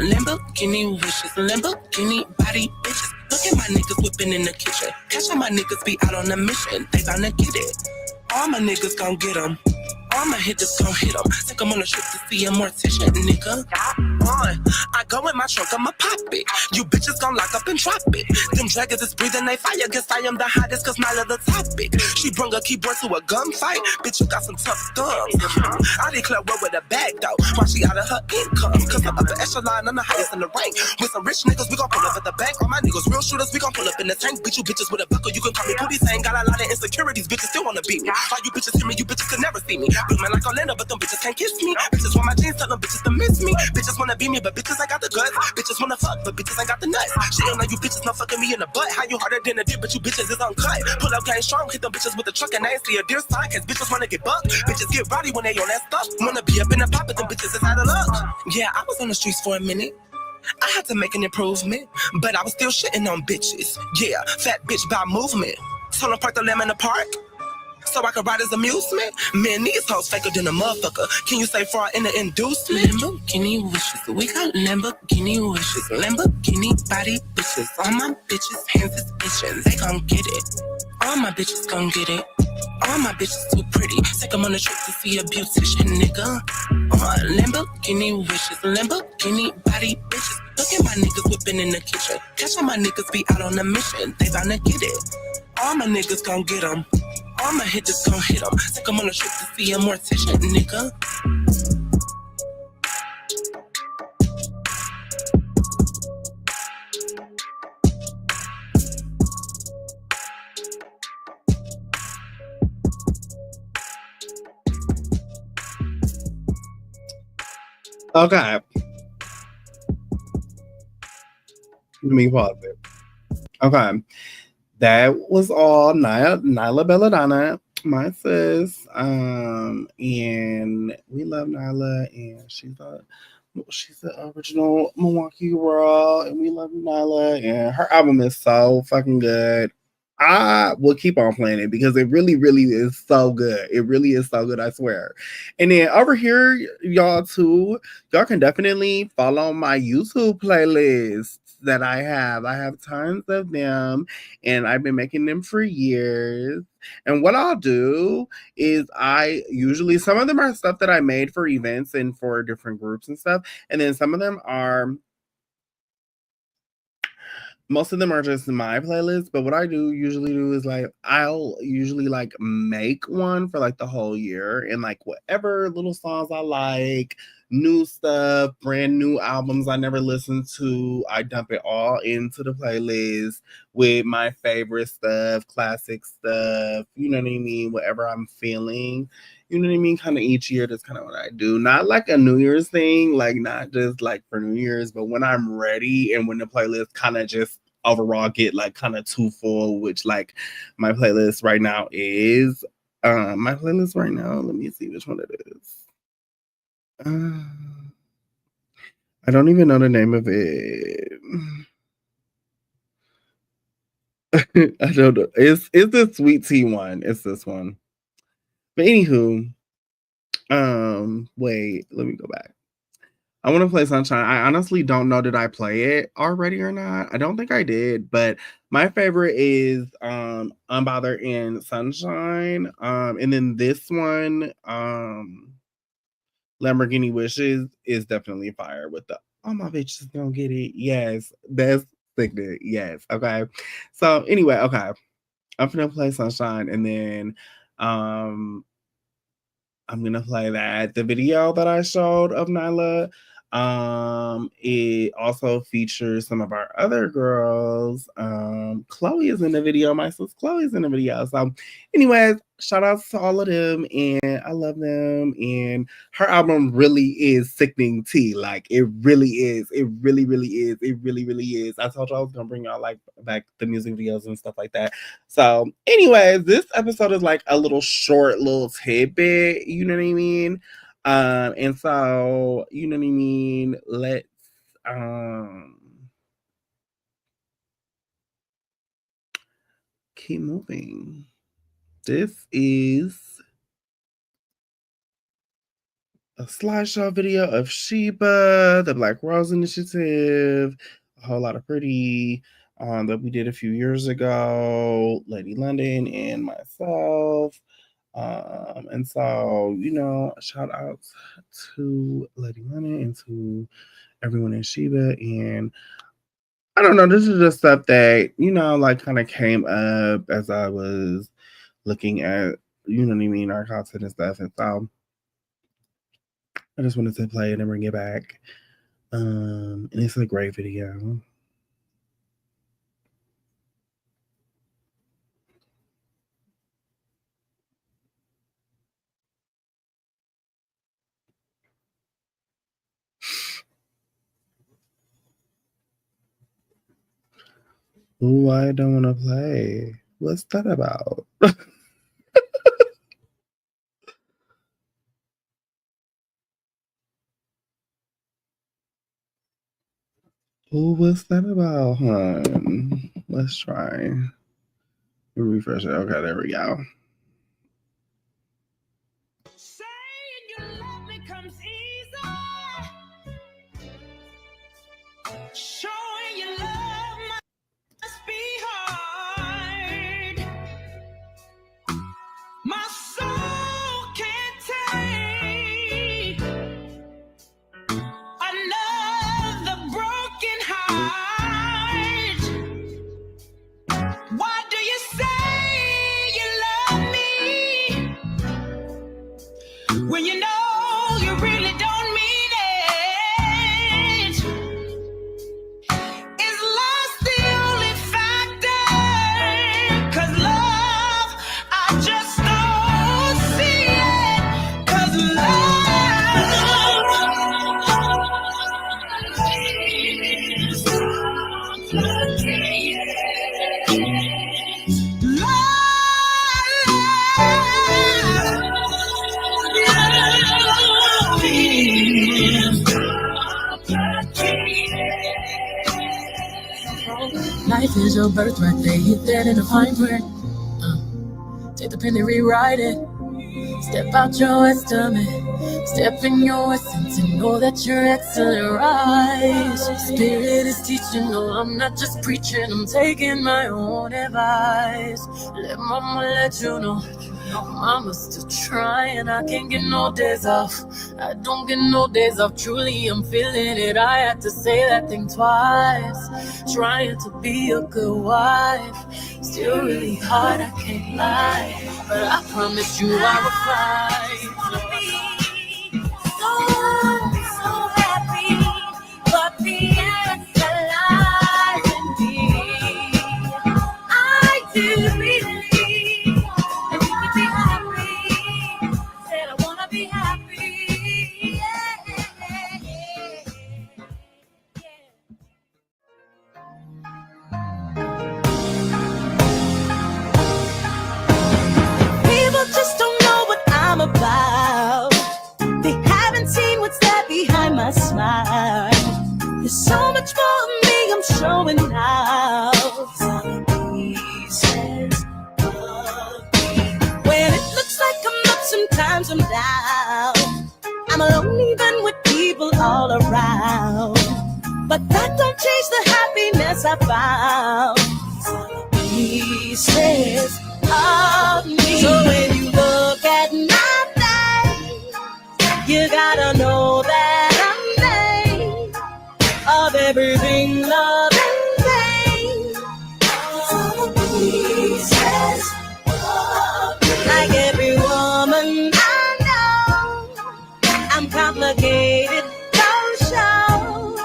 Lamborghini wishes, Lamborghini body bitches. Look at my niggas whipping in the kitchen. Catch all my niggas be out on a mission, they bound to get it. All my niggas gon' get 'em, all my hitters gon' hit 'em. Take 'em on a trip to see a mortician, nigga. I go in my trunk, I'ma pop it. You bitches gon' lock up and drop it. Them dragons is breathing they fire. Guess I am the hottest, cause Nyla the topic. She brung a keyboard to a gunfight. Bitch, you got some tough thumbs. I declare war with a bag though, while she out of her income. Cause I'm upper echelon, I'm the highest in the rank. With some rich niggas, we gon' pull up at the bank. All my niggas real shooters, we gon' pull up in the tank. Beat you bitches with a buckle, you can call me Pootie Sang. Got a lot of insecurities, bitches still wanna beat me. All you bitches hear me, you bitches could never see me. Blue man like Orlando, but them bitches can't kiss me. Bitches want my jeans, tell them bitches to miss me. Bitches wanna be me, but bitches ain't got the guts. Bitches wanna fuck, but bitches ain't got the nuts. Shit ain't like you bitches not fucking me in the butt. How you harder than a dick, but you bitches is uncut. Pull up gang strong, hit them bitches with a truck, and I ain't see a deer sign, cause bitches wanna get bucked. Bitches get rowdy when they on that stuff. Wanna be up in the pop, but them bitches is out of luck. Yeah, I was on the streets for a minute. I had to make an improvement, but I was still shitting on bitches. Yeah, fat bitch by movement. Told them park the lamb in the park, so I could ride his amusement. Man, these hoes faker than a motherfucker. Can you say fraud in the inducement? Lamborghini wishes, we got Lamborghini wishes. Lamborghini body bitches, all my bitches hands is itching. They gon' get it, all my bitches gon' get it. All my bitches too pretty, take 'em on a trip to see a beautician, nigga. Lamborghini wishes, Lamborghini body bitches. Look at my niggas whipping in the kitchen. Catch all my niggas be out on a mission, they bound to get it. All my niggas gon' get 'em, all my hitters gon' hit 'em. Take 'em on a trip to see a mortician, nigga. Okay. Let me pause it. Okay. that was all Nyla Belladonna, my sis. And we love Nyla, and she's the original Milwaukee girl, and we love Nyla, and her album is so fucking good. I will keep on playing it because it really, really is so good. It really is so good, I swear. And then over here, y'all too, y'all can definitely follow my YouTube playlists that I have. I have tons of them, and I've been making them for years. And what I'll do is some of them are stuff that I made for events and for different groups and stuff. And then some of them are most of them are just my playlist, but what I usually do is like I'll usually like make one for like the whole year, and like whatever little songs I like, new stuff, brand new albums I never listened to, I dump it all into the playlist with my favorite stuff, classic stuff, you know what I mean, whatever I'm feeling. You know what I mean? Kind of each year, that's kind of what I do. Not like a New Year's thing, like not just like for New Year's, but when I'm ready and when the playlist kind of just overall get like kind of too full, which like my playlist right now is. My playlist right now, let me see which one it is. I don't even know the name of it. I don't know. It's the sweet tea one. It's this one. But anywho, wait, let me go back. I want to play Sunshine. I honestly don't know, did I play it already or not? I don't think I did, but my favorite is Unbothered and Sunshine. And then this one, Lamborghini Wishes, is definitely fire with the all my bitches gonna get it. Yes, that's sickening. Yes. Okay. So anyway, okay. I'm gonna play Sunshine, and then I'm gonna play that. The video that I showed of Nyla, it also features some of our other girls. Chloe is in the video. My sis Chloe's in the video. So, anyways, shout out to all of them, and I love them. And her album really is sickening tea. Like it really is. It really, really is. It really, really is. I told y'all I was gonna bring y'all like back the music videos and stuff like that. So, anyways, this episode is like a little short, little tidbit. You know what I mean? And so, you know what I mean? Let's keep moving. This is a slideshow video of Sheba, the Black Rose Initiative, a whole lot of pretty that we did a few years ago, Lady London and myself. And so, you know, shout out to Lady London and to everyone in Sheba. And I don't know, this is just stuff that, you know, like kind of came up as I was looking at, you know what I mean, our content and stuff. And so I just wanted to play it and bring it back. And it's a great video. Ooh, I don't want to play. What's that about? Ooh, what's that about, hon? Let's try. Refresh it. Okay, there we go. Saying you love me comes easy. Showing you love must be hard. My soul can't take another broken heart. Why do you say you love Life is your birthright, they hit that in the fine print. Take the pen and rewrite it. Step out your estimate, step in your essence and know that you're excellent. Rise, Spirit is teaching, no, I'm not just preaching, I'm taking my own advice. Let mama let you know, mama's still trying, I can't get no days off. I don't get no days off, truly I'm feeling it. I had to say that thing twice, trying to be a good wife. Still really hard, I can't lie, but I promise you I will fight. So happy, but the answer lies in me. I do believe that you can be happy. Said I wanna be happy. People just don't know what I'm about. They haven't seen what's there behind my smile. There's so much more of me I'm showing now. Some pieces of me. When it looks like I'm up, sometimes I'm down. I'm alone even with people all around. But that don't change the happiness I found. Some pieces of me. So when you look at my face, you gotta know that I'm made of everything, love and pain. Some pieces of me. Like every woman I know, I'm complicated, don't show.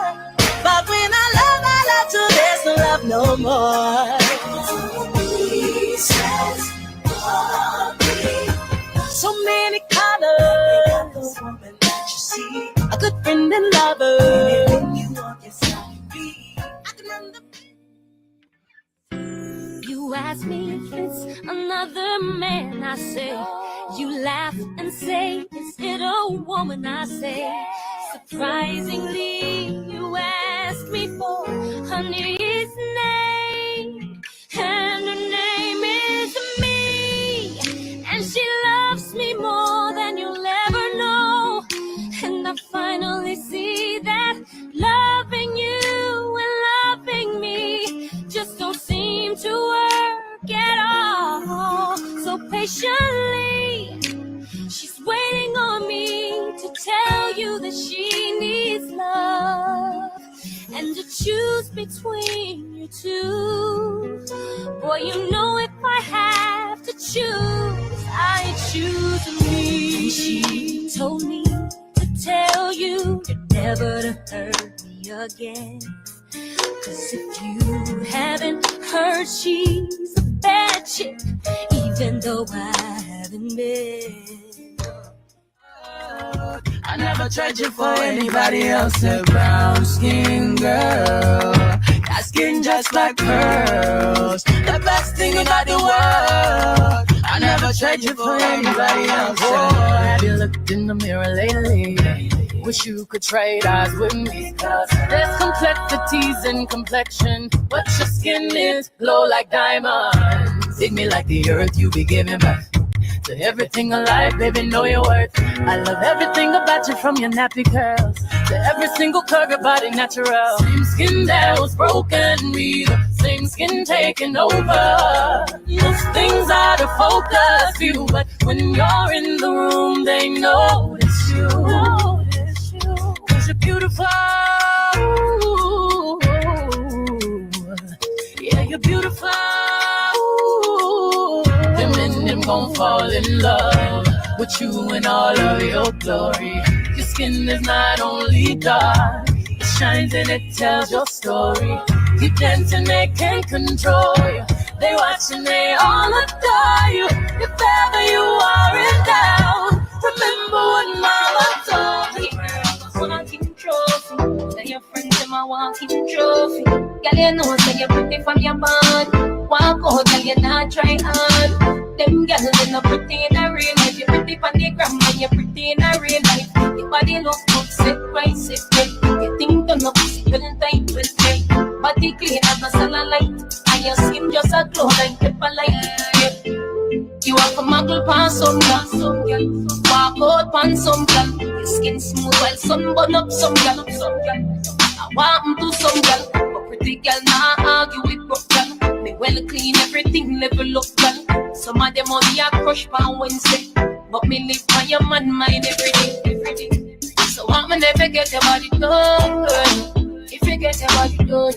But when I love till there's no love no more. Some pieces of me. So many colors, woman that you see, a good friend and lover. Anything you want, yes I can be. I can understand. You ask me if it's another man, I say. You laugh and say, is it a woman, I say. Surprisingly, you ask me for honey's name, and her name is me, and she loves me more than you'll ever know. And I finally see that loving you and loving me just don't seem to work at all. So patiently, she's waiting on me to tell you that she needs love and to choose between you two. Boy, you know if I have to choose, I choose me. She told me to tell you never to hurt me again. 'Cause if you haven't heard, she's a bad chick, even though I haven't been. I never tried you for anybody else, a brown skin girl. Got skin just like pearls, the best thing about the world. I never tried you for anybody else. Oh, have you looked in the mirror lately? Wish you could trade eyes with me. 'Cause there's complexities in complexion, but your skin is glow like diamonds. Dig me like the earth, you be giving back to everything alive, baby, know your worth. I love everything about you, from your nappy curls to every single curve, your body natural. Same skin that was broken, me, the same skin taking over. Those things out of focus, you, but when you're in the room, they notice you. 'Cause you're beautiful. Yeah, you're beautiful. Them gon' fall in love with you in all of your glory. Your skin is not only dark, it shines and it tells your story. You dance and they can't control you. They watch and they all adore you. If ever you are in doubt, remember what mama told me. Walking trophy, tell your friends them a walking trophy. Girl, you know say you're pretty from your bond. Walk out, girl, you not try hard. Them girls they not pretty in a real life. You're pretty from the gram, and you're pretty in a real life. Your body look good, set right, set right. You think done up, well tight, well tight. Body clean as a cellulite. a glow like pepper light. You have a muggle pan some girl, walk out pan some girl. Your skin smooth while sun burn up some girl. I want to some girl, but pretty girl nah argue with broke girl. Me well clean everything level up girl. Some of them only a crush pan Wednesday, but me live by your man mind every day. So want me never get your body done, girl. If you get your body done,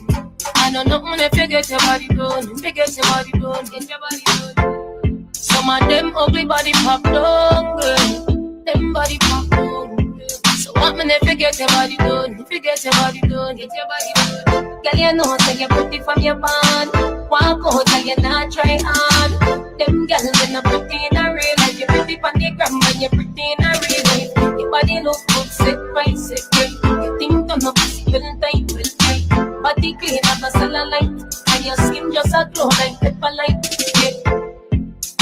I know nothing if you get your body done. If you get your body done, get your body done. Some of them ugly body pop down, girl. Them body pop down. So want me if you get your body done. If you get your body done, get your body done. Girl, you know say you're pretty from your band. Walk out, girl, you not try hard. Them girls they not pretty in a real life. You're pretty from the gram, but you're pretty in a real life. Your body look good, set right, set right. You think turn up, well tight, well tight. Body clean as a cellulite, and your skin just a glow like pepper light.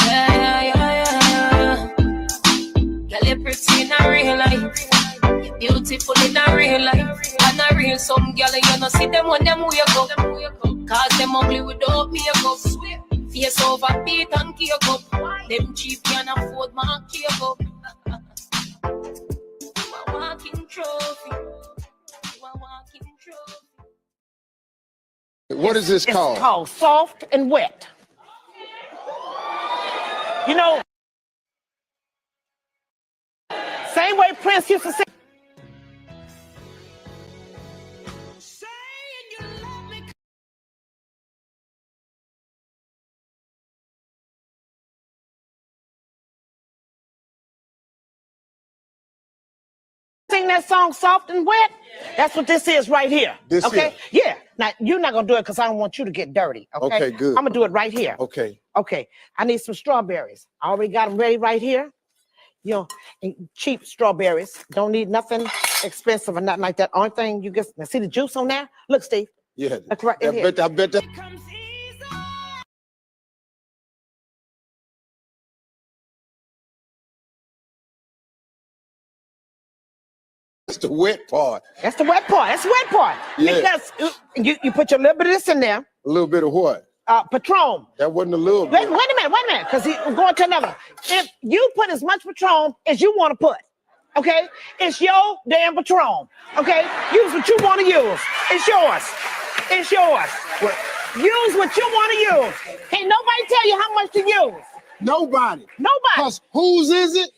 Yeah. Girl, you're pretty in a real life. You're beautiful in a real life. And a real some girl, you know see them when them wake up. Cause them ugly without makeup. Face over beat and cake up. Them cheap can afford my cake up. You a walking trophy. You a walking trophy. What is this called? It's called Soft and Wet. You know, same way Prince used to sing. Sing that song Soft and Wet. That's what this is right here. This okay? here? Yeah. Now, you're not going to do it because I don't want you to get dirty. Okay? Okay, good. I'm going to do it right here. Okay. Okay. I need some strawberries. I already got them ready right here. You know, and cheap strawberries. Don't need nothing expensive or nothing like that. Only thing you get, now see the juice on there? Look, Steve. Yeah. That's right in here. I bet that. That's the wet part. That's the wet part. That's the wet part. Yeah. Because you put your little bit of this in there. A little bit of what? Patron. That wasn't a little Wait bit. a minute, because we're going to another. If you put as much Patron as you want to put, okay, it's your damn Patron, okay? Use what you want to use. It's yours. It's yours. What? Use what you want to use. Can't nobody tell you how much to use. Nobody. Nobody. Because whose is it?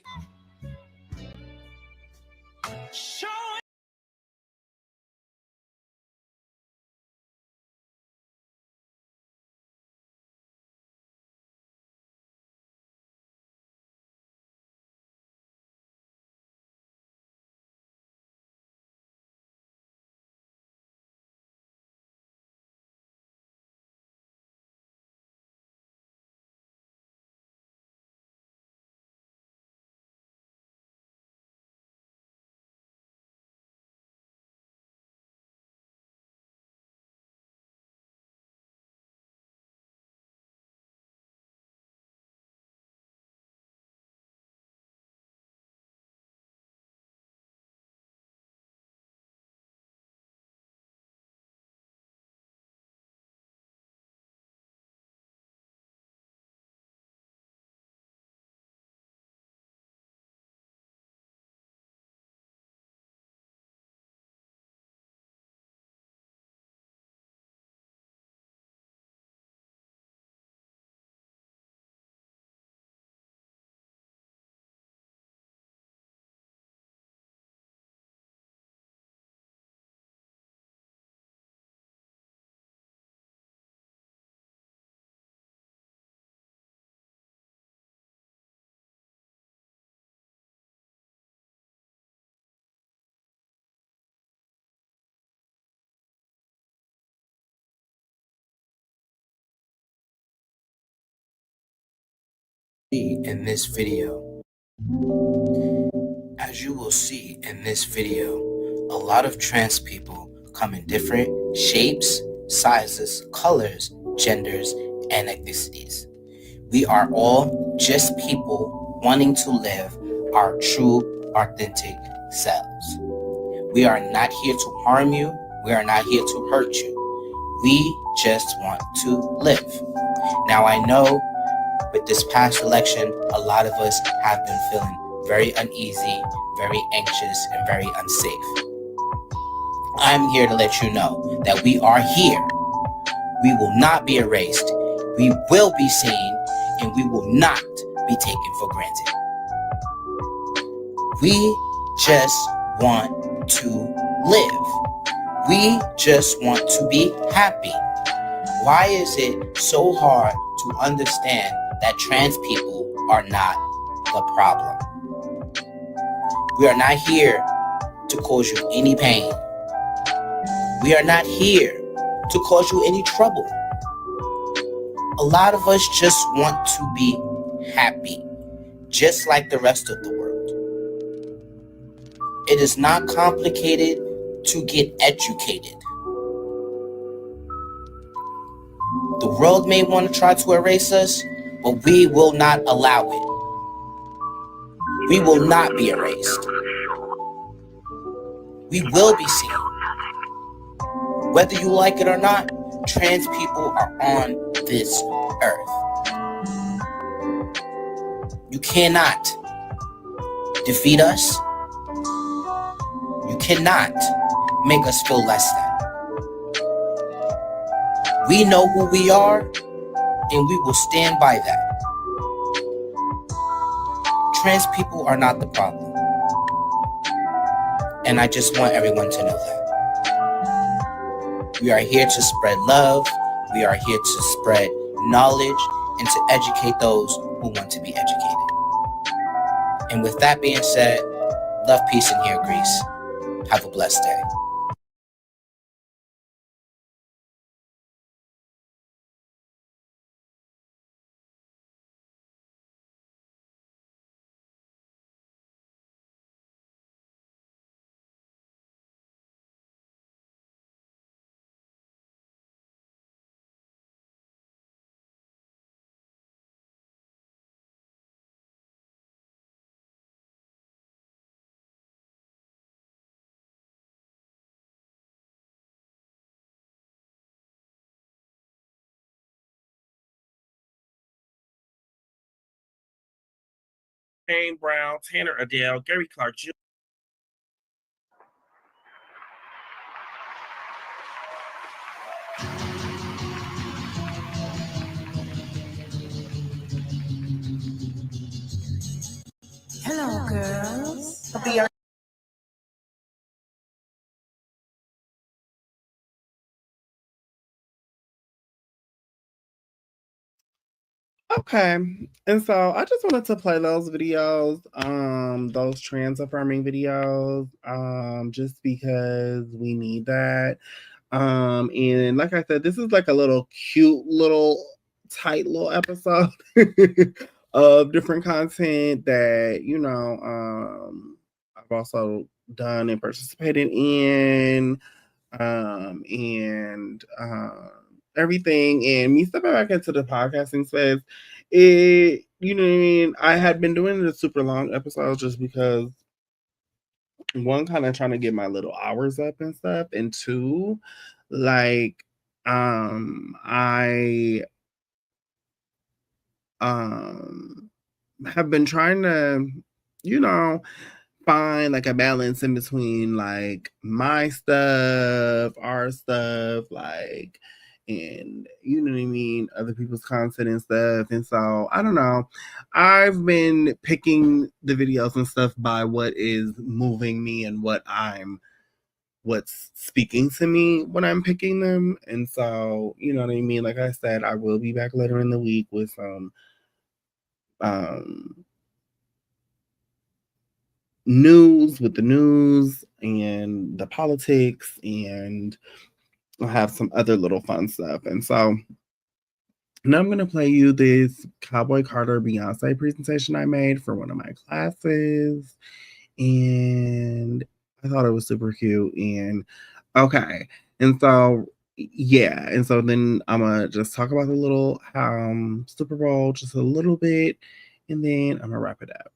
In this video. As you will see in this video, a lot of trans people come in different shapes, sizes, colors, genders, and ethnicities. We are all just people wanting to live our true, authentic selves. We are not here to harm you. We are not here to hurt you. We just want to live. Now, I know with this past election, a lot of us have been feeling very uneasy, very anxious, and very unsafe. I'm here to let you know that we are here. We will not be erased. We will be seen, and we will not be taken for granted. We just want to live. We just want to be happy. Why is it so hard to understand that trans people are not the problem? We are not here to cause you any pain. We are not here to cause you any trouble. A lot of us just want to be happy, just like the rest of the world. It is not complicated to get educated. The world may want to try to erase us, but we will not allow it. We will not be erased. We will be seen. Whether you like it or not, trans people are on this earth. You cannot defeat us. You cannot make us feel less than. We know who we are, and we will stand by that. Trans people are not the problem. And I just want everyone to know that. We are here to spread love. We are here to spread knowledge and to educate those who want to be educated. And with that being said, love, peace, and here, Greece. Have a blessed day. Jane Brown, Tanner Adele, Gary Clark Jr. Hello, girls. Okay. And so I just wanted to play those videos, those trans affirming videos, just because we need that. And like I said, this is like a little cute little tight little episode of different content that, I've also done and participated in, and everything. And me stepping back into the podcasting space, you know what I mean? I had been doing the super long episodes just because one, kind of trying to get my little hours up and stuff, and two, like, I have been trying to, you know, find like a balance in between like my stuff, our stuff, like, and you know what I mean, other people's content and stuff. And so I don't know. I've been picking the videos and stuff by what is moving me and what's speaking to me when I'm picking them. And so, you know what I mean? Like I said, I will be back later in the week with some um news, with the news and the politics, and I'll have some other little fun stuff. And so now I'm going to play you this Cowboy Carter Beyonce presentation I made for one of my classes. And I thought it was super cute. And okay. And so, yeah. And so then I'm going to just talk about the little Super Bowl just a little bit. And then I'm going to wrap it up.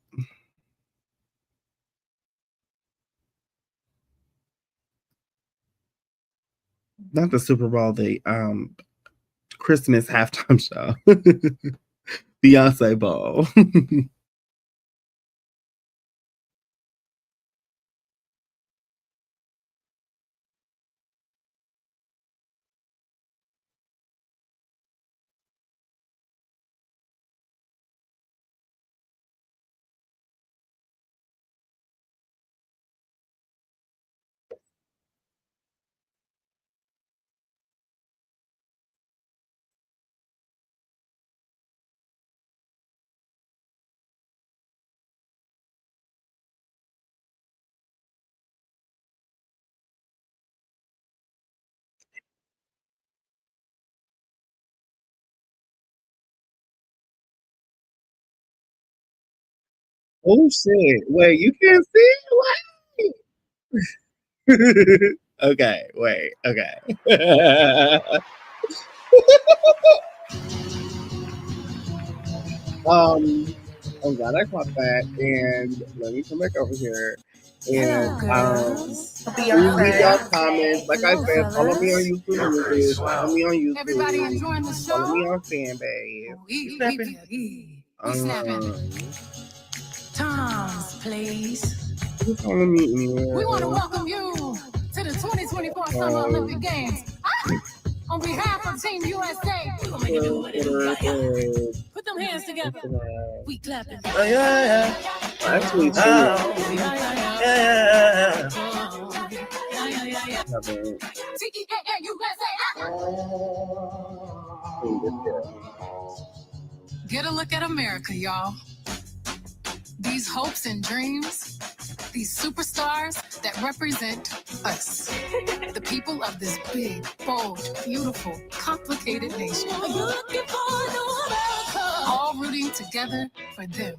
not the Super Bowl, the Christmas halftime show. Beyonce Bowl. Oh shit. Wait, you can't see it? What? Okay, wait, okay. I'm glad I caught that. And let me come back over here. And please leave y'all comments. Like I said, follow me on YouTube Music. Follow me on YouTube. Everybody enjoying the Follow me show? on Fanbase. We snapping. Toms, please. Follow me anywhere. We want to welcome you to the 2024 Summer Olympic Games. On behalf of Team USA, we gonna make it do what it do. Put them hands together. We clapping. Oh, yeah. Actually, Get a look at America, y'all. These hopes and dreams, these superstars that represent us, the people of this big, bold, beautiful, complicated nation. Are you looking for a new America? All rooting together for them.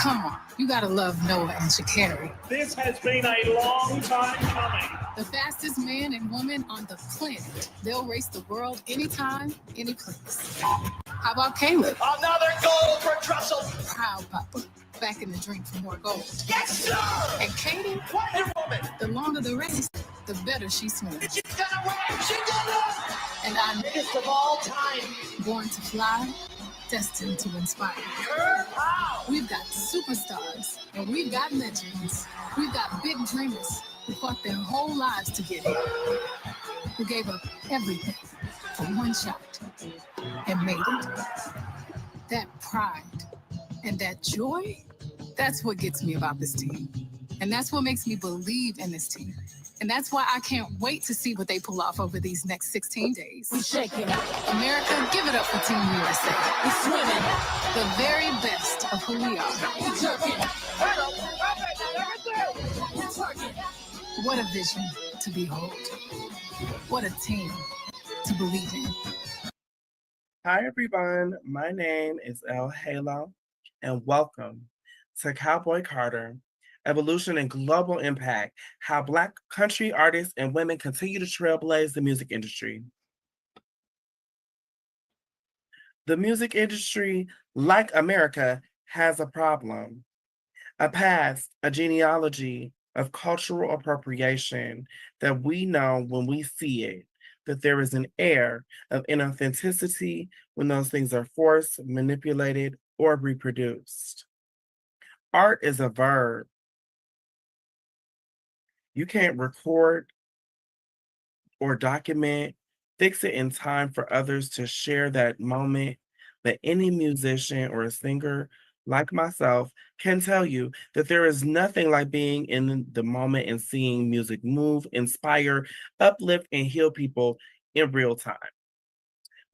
Come on, you gotta love Noah and Sha'Carri. This has been a long time coming. The fastest man and woman on the planet. They'll race the world anytime, any place. How about Caleb? Another goal for Trussell. Proud papa. Back in the drink for more gold. Yes, sir. And Katie? Wonder Woman. The longer the race, the better she swims. She's gonna win. She did it. And I'm Biggest of all time. born to fly, destined to inspire. Wow. We've got superstars and we've got legends. We've got big dreamers who fought their whole lives to get here, who gave up everything for one shot and made it. That pride and that joy, that's what gets me about this team. And that's what makes me believe in this team. And that's why I can't wait to see what they pull off over these next 16 days. We shake it. America, give it up for Team USA. We're swimming. The very best of who we are. We're jerking. We're twerking. What a vision to behold. What a team to believe in. Hi, everyone. My name is Elle Halo, and welcome to Cowboy Carter, Evolution and Global Impact, how Black country artists and women continue to trailblaze the music industry. The music industry, like America, has a problem, a past, a genealogy of cultural appropriation that we know when we see it, that there is an air of inauthenticity when those things are forced, manipulated, or reproduced. Art is a verb. You can't record or document, fix it in time for others to share that moment, that any musician or a singer like myself can tell you that there is nothing like being in the moment and seeing music move, inspire, uplift, and heal people in real time.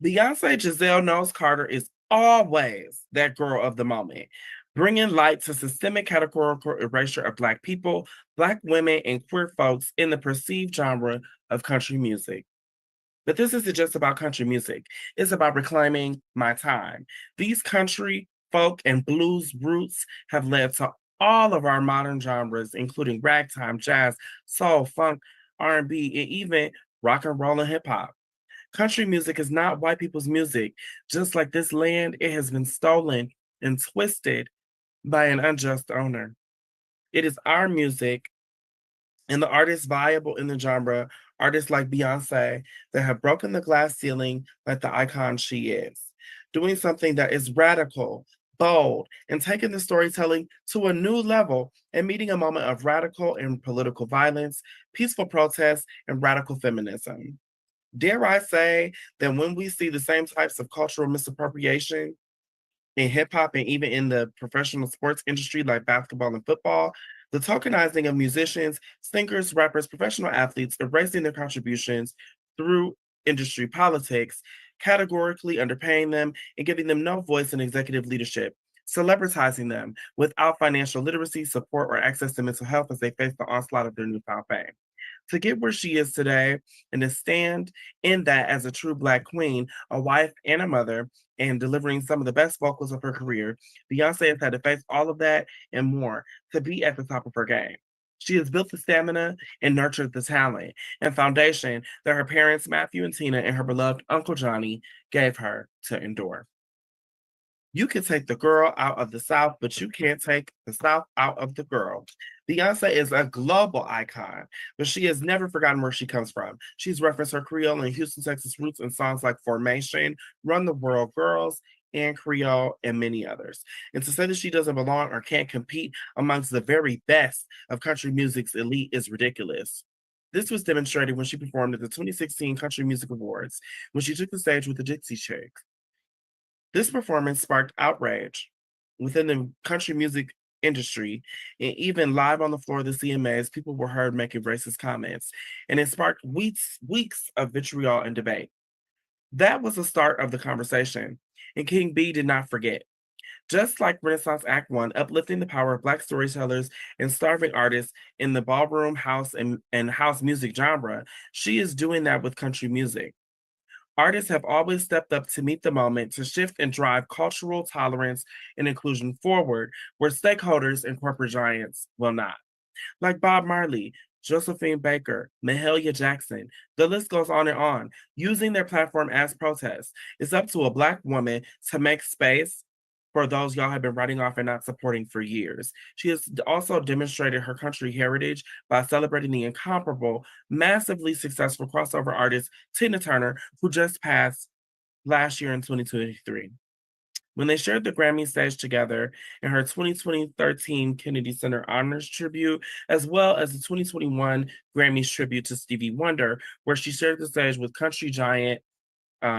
Beyonce Giselle Knowles Carter is always that girl of the moment, bringing light to systemic categorical erasure of Black people, Black women, and queer folks in the perceived genre of country music. But this isn't just about country music. It's about reclaiming my time. These country, folk, and blues roots have led to all of our modern genres, including ragtime, jazz, soul, funk, R&B, and even rock and roll and hip hop. Country music is not white people's music. Just like this land, it has been stolen and twisted by an unjust owner. It is our music, and the artists viable in the genre Artists like Beyonce that have broken the glass ceiling like the icon she is, doing something that is radical, bold, and taking the storytelling to a new level and meeting a moment of radical and political violence, peaceful protest, and radical feminism. Dare I say that when we see the same types of cultural misappropriation in hip hop and even in the professional sports industry like basketball and football, the tokenizing of musicians, singers, rappers, professional athletes, erasing their contributions through industry politics, categorically underpaying them and giving them no voice in executive leadership, celebritizing them without financial literacy, support, or access to mental health as they face the onslaught of their newfound fame. To get where she is today and to stand in that as a true Black queen, a wife and a mother, and delivering some of the best vocals of her career, Beyonce has had to face all of that and more to be at the top of her game. She has built the stamina and nurtured the talent and foundation that her parents, Matthew and Tina, and her beloved Uncle Johnny gave her to endure. You can take the girl out of the South, but you can't take the South out of the girl. Beyonce is a global icon, but she has never forgotten where she comes from. She's referenced her Creole and Houston, Texas roots in songs like Formation, Run the World Girls, and Creole, and many others. And to say that she doesn't belong or can't compete amongst the very best of country music's elite is ridiculous. This was demonstrated when she performed at the 2016 Country Music Awards, when she took the stage with the Dixie Chicks. This performance sparked outrage within the country music industry, and even live on the floor of the CMAs, people were heard making racist comments, and it sparked weeks of vitriol and debate. That was the start of the conversation, and King B did not forget. Just like Renaissance Act One, uplifting the power of Black storytellers and starving artists in the ballroom, house, and house music genre, she is doing that with country music. Artists have always stepped up to meet the moment to shift and drive cultural tolerance and inclusion forward, where stakeholders and corporate giants will not. Like Bob Marley, Josephine Baker, Mahalia Jackson, the list goes on, using their platform as protest. It's up to a Black woman to make space for those y'all have been writing off and not supporting for years. She has also demonstrated her country heritage by celebrating the incomparable, massively successful crossover artist Tina Turner, who just passed last year in 2023. When they shared the Grammy stage together in her 2013 Kennedy Center Honors Tribute, as well as the 2021 Grammys Tribute to Stevie Wonder, where she shared the stage with country giant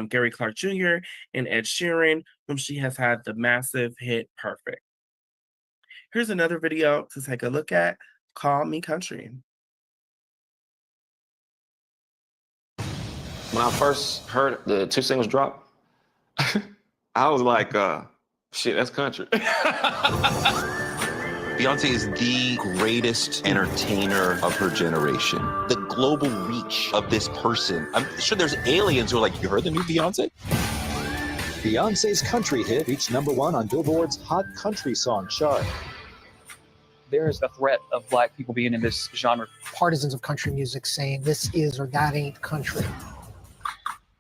Gary Clark Jr. and Ed Sheeran, whom she has had the massive hit Perfect. Here's another video to take a look at, Call Me Country. When I first heard the two singles drop, I was like, shit, that's country. Beyonce is the greatest entertainer of her generation. The global reach of this person. I'm sure there's aliens who are like, you heard the new Beyonce? Beyonce's country hit reached #1 on Billboard's Hot Country Song chart. There's a threat of Black people being in this genre. Partisans of country music saying this is or that ain't country.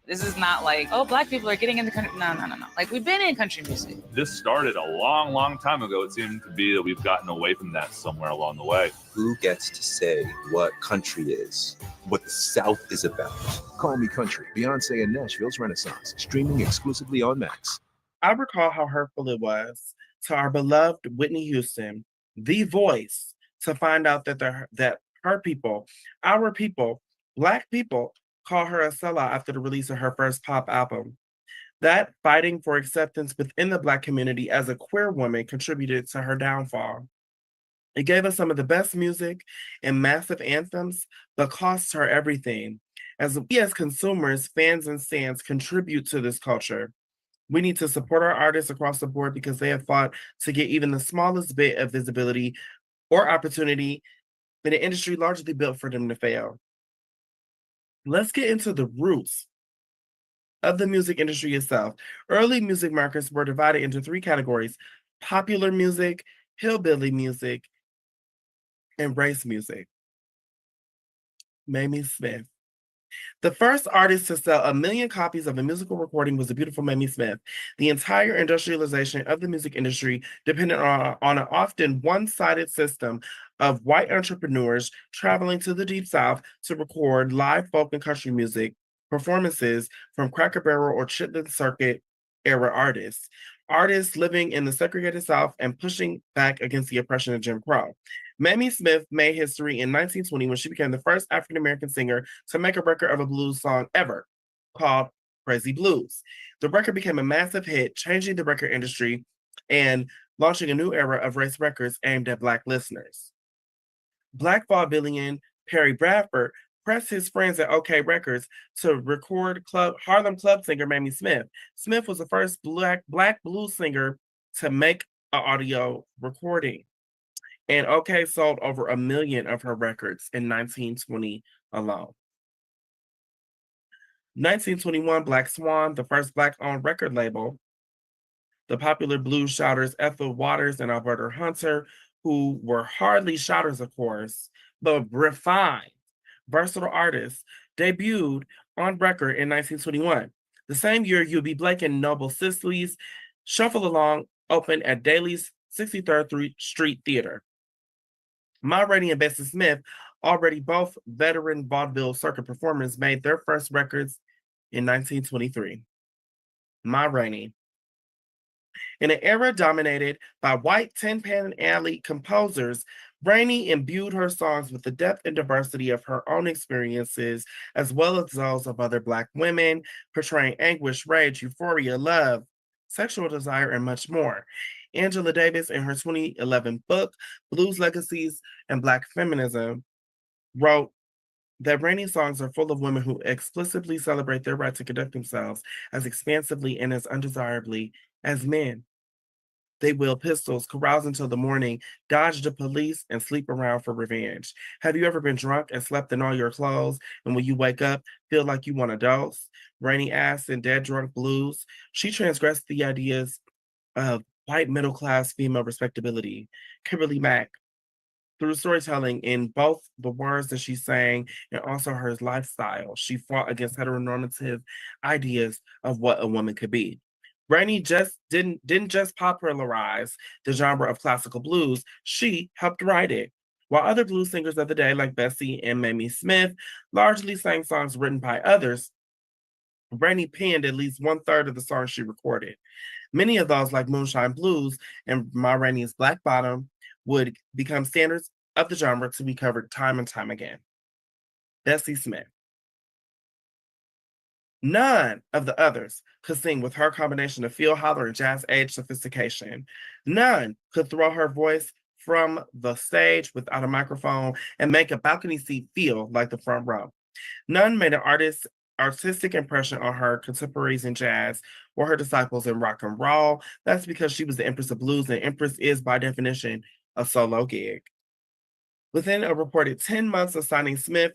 This is not like, oh, Black people are getting in the country. No. Like, we've been in country music. This started a long, long time ago. It seemed to be that we've gotten away from that somewhere along the way. Who gets to say what country is, what the South is about? Call Me Country, Beyonce and Nashville's Renaissance, streaming exclusively on Max. I recall how hurtful it was to our beloved Whitney Houston, the voice, to find out that her people, our people, Black people, call her a sellout after the release of her first pop album. That fighting for acceptance within the Black community as a queer woman contributed to her downfall. It gave us some of the best music and massive anthems, but cost her everything. As we as consumers, fans, and stands contribute to this culture, we need to support our artists across the board because they have fought to get even the smallest bit of visibility or opportunity in an industry largely built for them to fail. Let's get into the roots of the music industry itself. Early music markets were divided into 3 categories: popular music, hillbilly music, and race music. Mamie Smith. The first artist to sell 1 million copies of a musical recording was the beautiful Mamie Smith. The entire industrialization of the music industry depended on an often one-sided system of white entrepreneurs traveling to the Deep South to record live folk and country music performances from Cracker Barrel or Chitlin Circuit era artists. Artists living in the segregated South and pushing back against the oppression of Jim Crow. Mamie Smith made history in 1920 when she became the first African American singer to make a record of a blues song ever, called Crazy Blues. The record became a massive hit, changing the record industry and launching a new era of race records aimed at Black listeners. Black vaudevillian Perry Bradford pressed his friends at OK Records to record Harlem club singer Mamie Smith. Smith was the first black blues singer to make an audio recording. And OK sold over 1 million of her records in 1920 alone. 1921, Black Swan, the first Black-owned record label. The popular blues shouters Ethel Waters and Alberta Hunter, who were hardly shouters, of course, but refined, versatile artists, debuted on record in 1921. The same year, UB Blake and Noble Sisley's Shuffle Along opened at Daly's 63rd Street Theater. Ma Rainey and Bessie Smith, already both veteran vaudeville circuit performers, made their first records in 1923. Ma Rainey. In an era dominated by white Tin Pan Alley composers, Rainey imbued her songs with the depth and diversity of her own experiences, as well as those of other Black women, portraying anguish, rage, euphoria, love, sexual desire, and much more. Angela Davis, in her 2011 book, Blues Legacies and Black Feminism, wrote that Rainey's songs are full of women who explicitly celebrate their right to conduct themselves as expansively and as undesirably as men. They wield pistols, carouse until the morning, dodge the police, and sleep around for revenge. Have you ever been drunk and slept in all your clothes, and when you wake up, feel like you want a dose? Rainey asked in Dead Drunk Blues. She transgressed the ideas of white middle-class female respectability. Kimberly Mack, through storytelling in both the words that she sang and also her lifestyle, she fought against heteronormative ideas of what a woman could be. Rainey just didn't just popularize the genre of classical blues, she helped write it. While other blues singers of the day, like Bessie and Mamie Smith, largely sang songs written by others, Rainey penned at least 1/3 of the songs she recorded. Many of those, like Moonshine Blues and Ma Rainey's Black Bottom, would become standards of the genre to be covered time and time again. Bessie Smith. None of the others could sing with her combination of field holler and jazz age sophistication. None could throw her voice from the stage without a microphone and make a balcony seat feel like the front row. None made an artistic impression on her contemporaries in jazz or her disciples in rock and roll. That's because she was the Empress of Blues, and Empress is, by definition, a solo gig. Within a reported 10 months of signing Smith,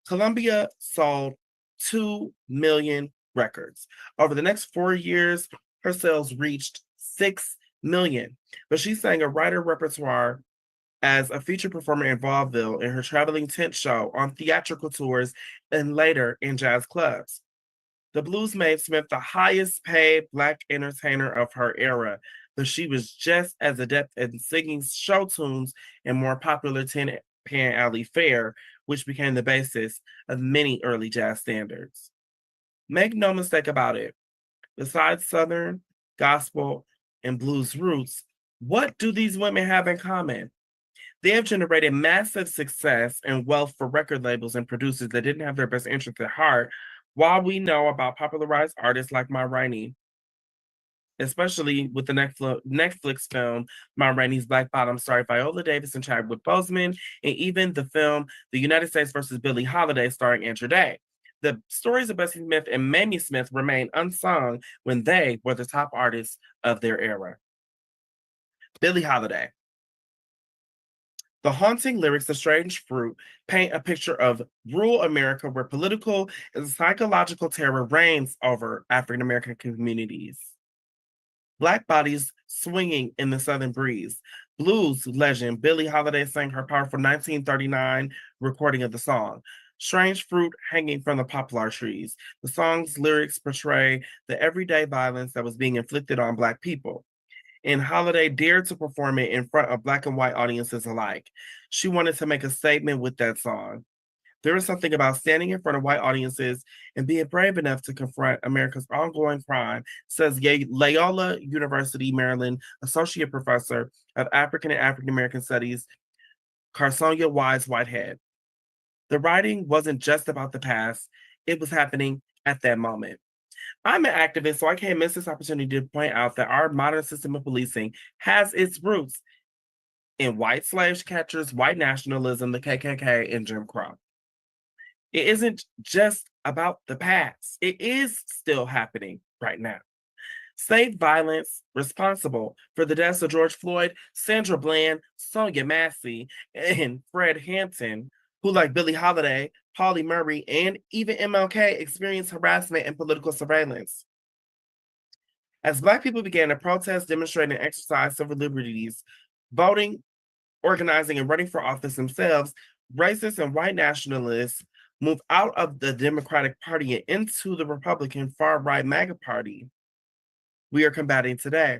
Columbia sold 2 million records. Over the next 4 years, her sales reached 6 million. But she sang a writer repertoire as a featured performer in vaudeville in her traveling tent show, on theatrical tours, and later in jazz clubs. The blues made Smith the highest paid Black entertainer of her era, but she was just as adept at singing show tunes in more popular Tin Pan Alley fare, which became the basis of many early jazz standards. Make no mistake about it, besides Southern, gospel, and blues roots, what do these women have in common? They have generated massive success and wealth for record labels and producers that didn't have their best interests at heart. While we know about popularized artists like Ma Rainey, especially with the Netflix film Ma Rainey's Black Bottom, starring Viola Davis and Chadwick Boseman, and even the film The United States versus Billie Holiday, starring Andra Day. The stories of Bessie Smith and Mamie Smith remain unsung when they were the top artists of their era. Billie Holiday. The haunting lyrics of Strange Fruit paint a picture of rural America where political and psychological terror reigns over African American communities. Black bodies swinging in the southern breeze. Blues legend Billie Holiday sang her powerful 1939 recording of the song. Strange fruit hanging from the poplar trees. The song's lyrics portray the everyday violence that was being inflicted on Black people. and Holiday dared to perform it in front of Black and white audiences alike. She wanted to make a statement with that song. There is something about standing in front of white audiences and being brave enough to confront America's ongoing crime, says Loyola University, Maryland Associate Professor of African and African American Studies, Carsonia Wise Whitehead. The writing wasn't just about the past, it was happening at that moment. I'm an activist, so I can't miss this opportunity to point out that our modern system of policing has its roots in white slave catchers, white nationalism, the KKK, and Jim Crow. It isn't just about the past. It is still happening right now. State violence responsible for the deaths of George Floyd, Sandra Bland, Sonia Massey, and Fred Hampton, who, like Billie Holiday, Pauli Murray, and even MLK, experienced harassment and political surveillance. As Black people began to protest, demonstrate, and exercise civil liberties, voting, organizing, and running for office themselves, racist and white nationalists moved out of the Democratic Party and into the Republican far-right MAGA Party we are combating today.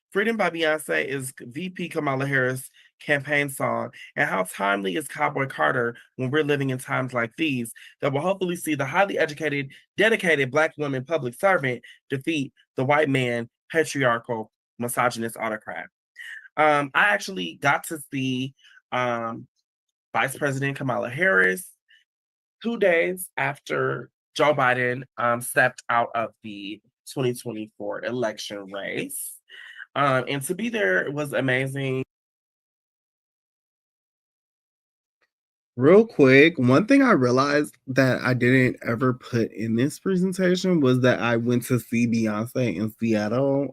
Freedom by Beyonce is VP Kamala Harris' campaign song, and how timely is Cowboy Carter when we're living in times like these that will hopefully see the highly educated, dedicated Black woman public servant defeat the white man, patriarchal, misogynist autocrat. I actually got to see Vice President Kamala Harris 2 days after Joe Biden stepped out of the 2024 election race. And to be there was amazing. Real quick, one thing I realized that I didn't ever put in this presentation was that I went to see Beyonce in Seattle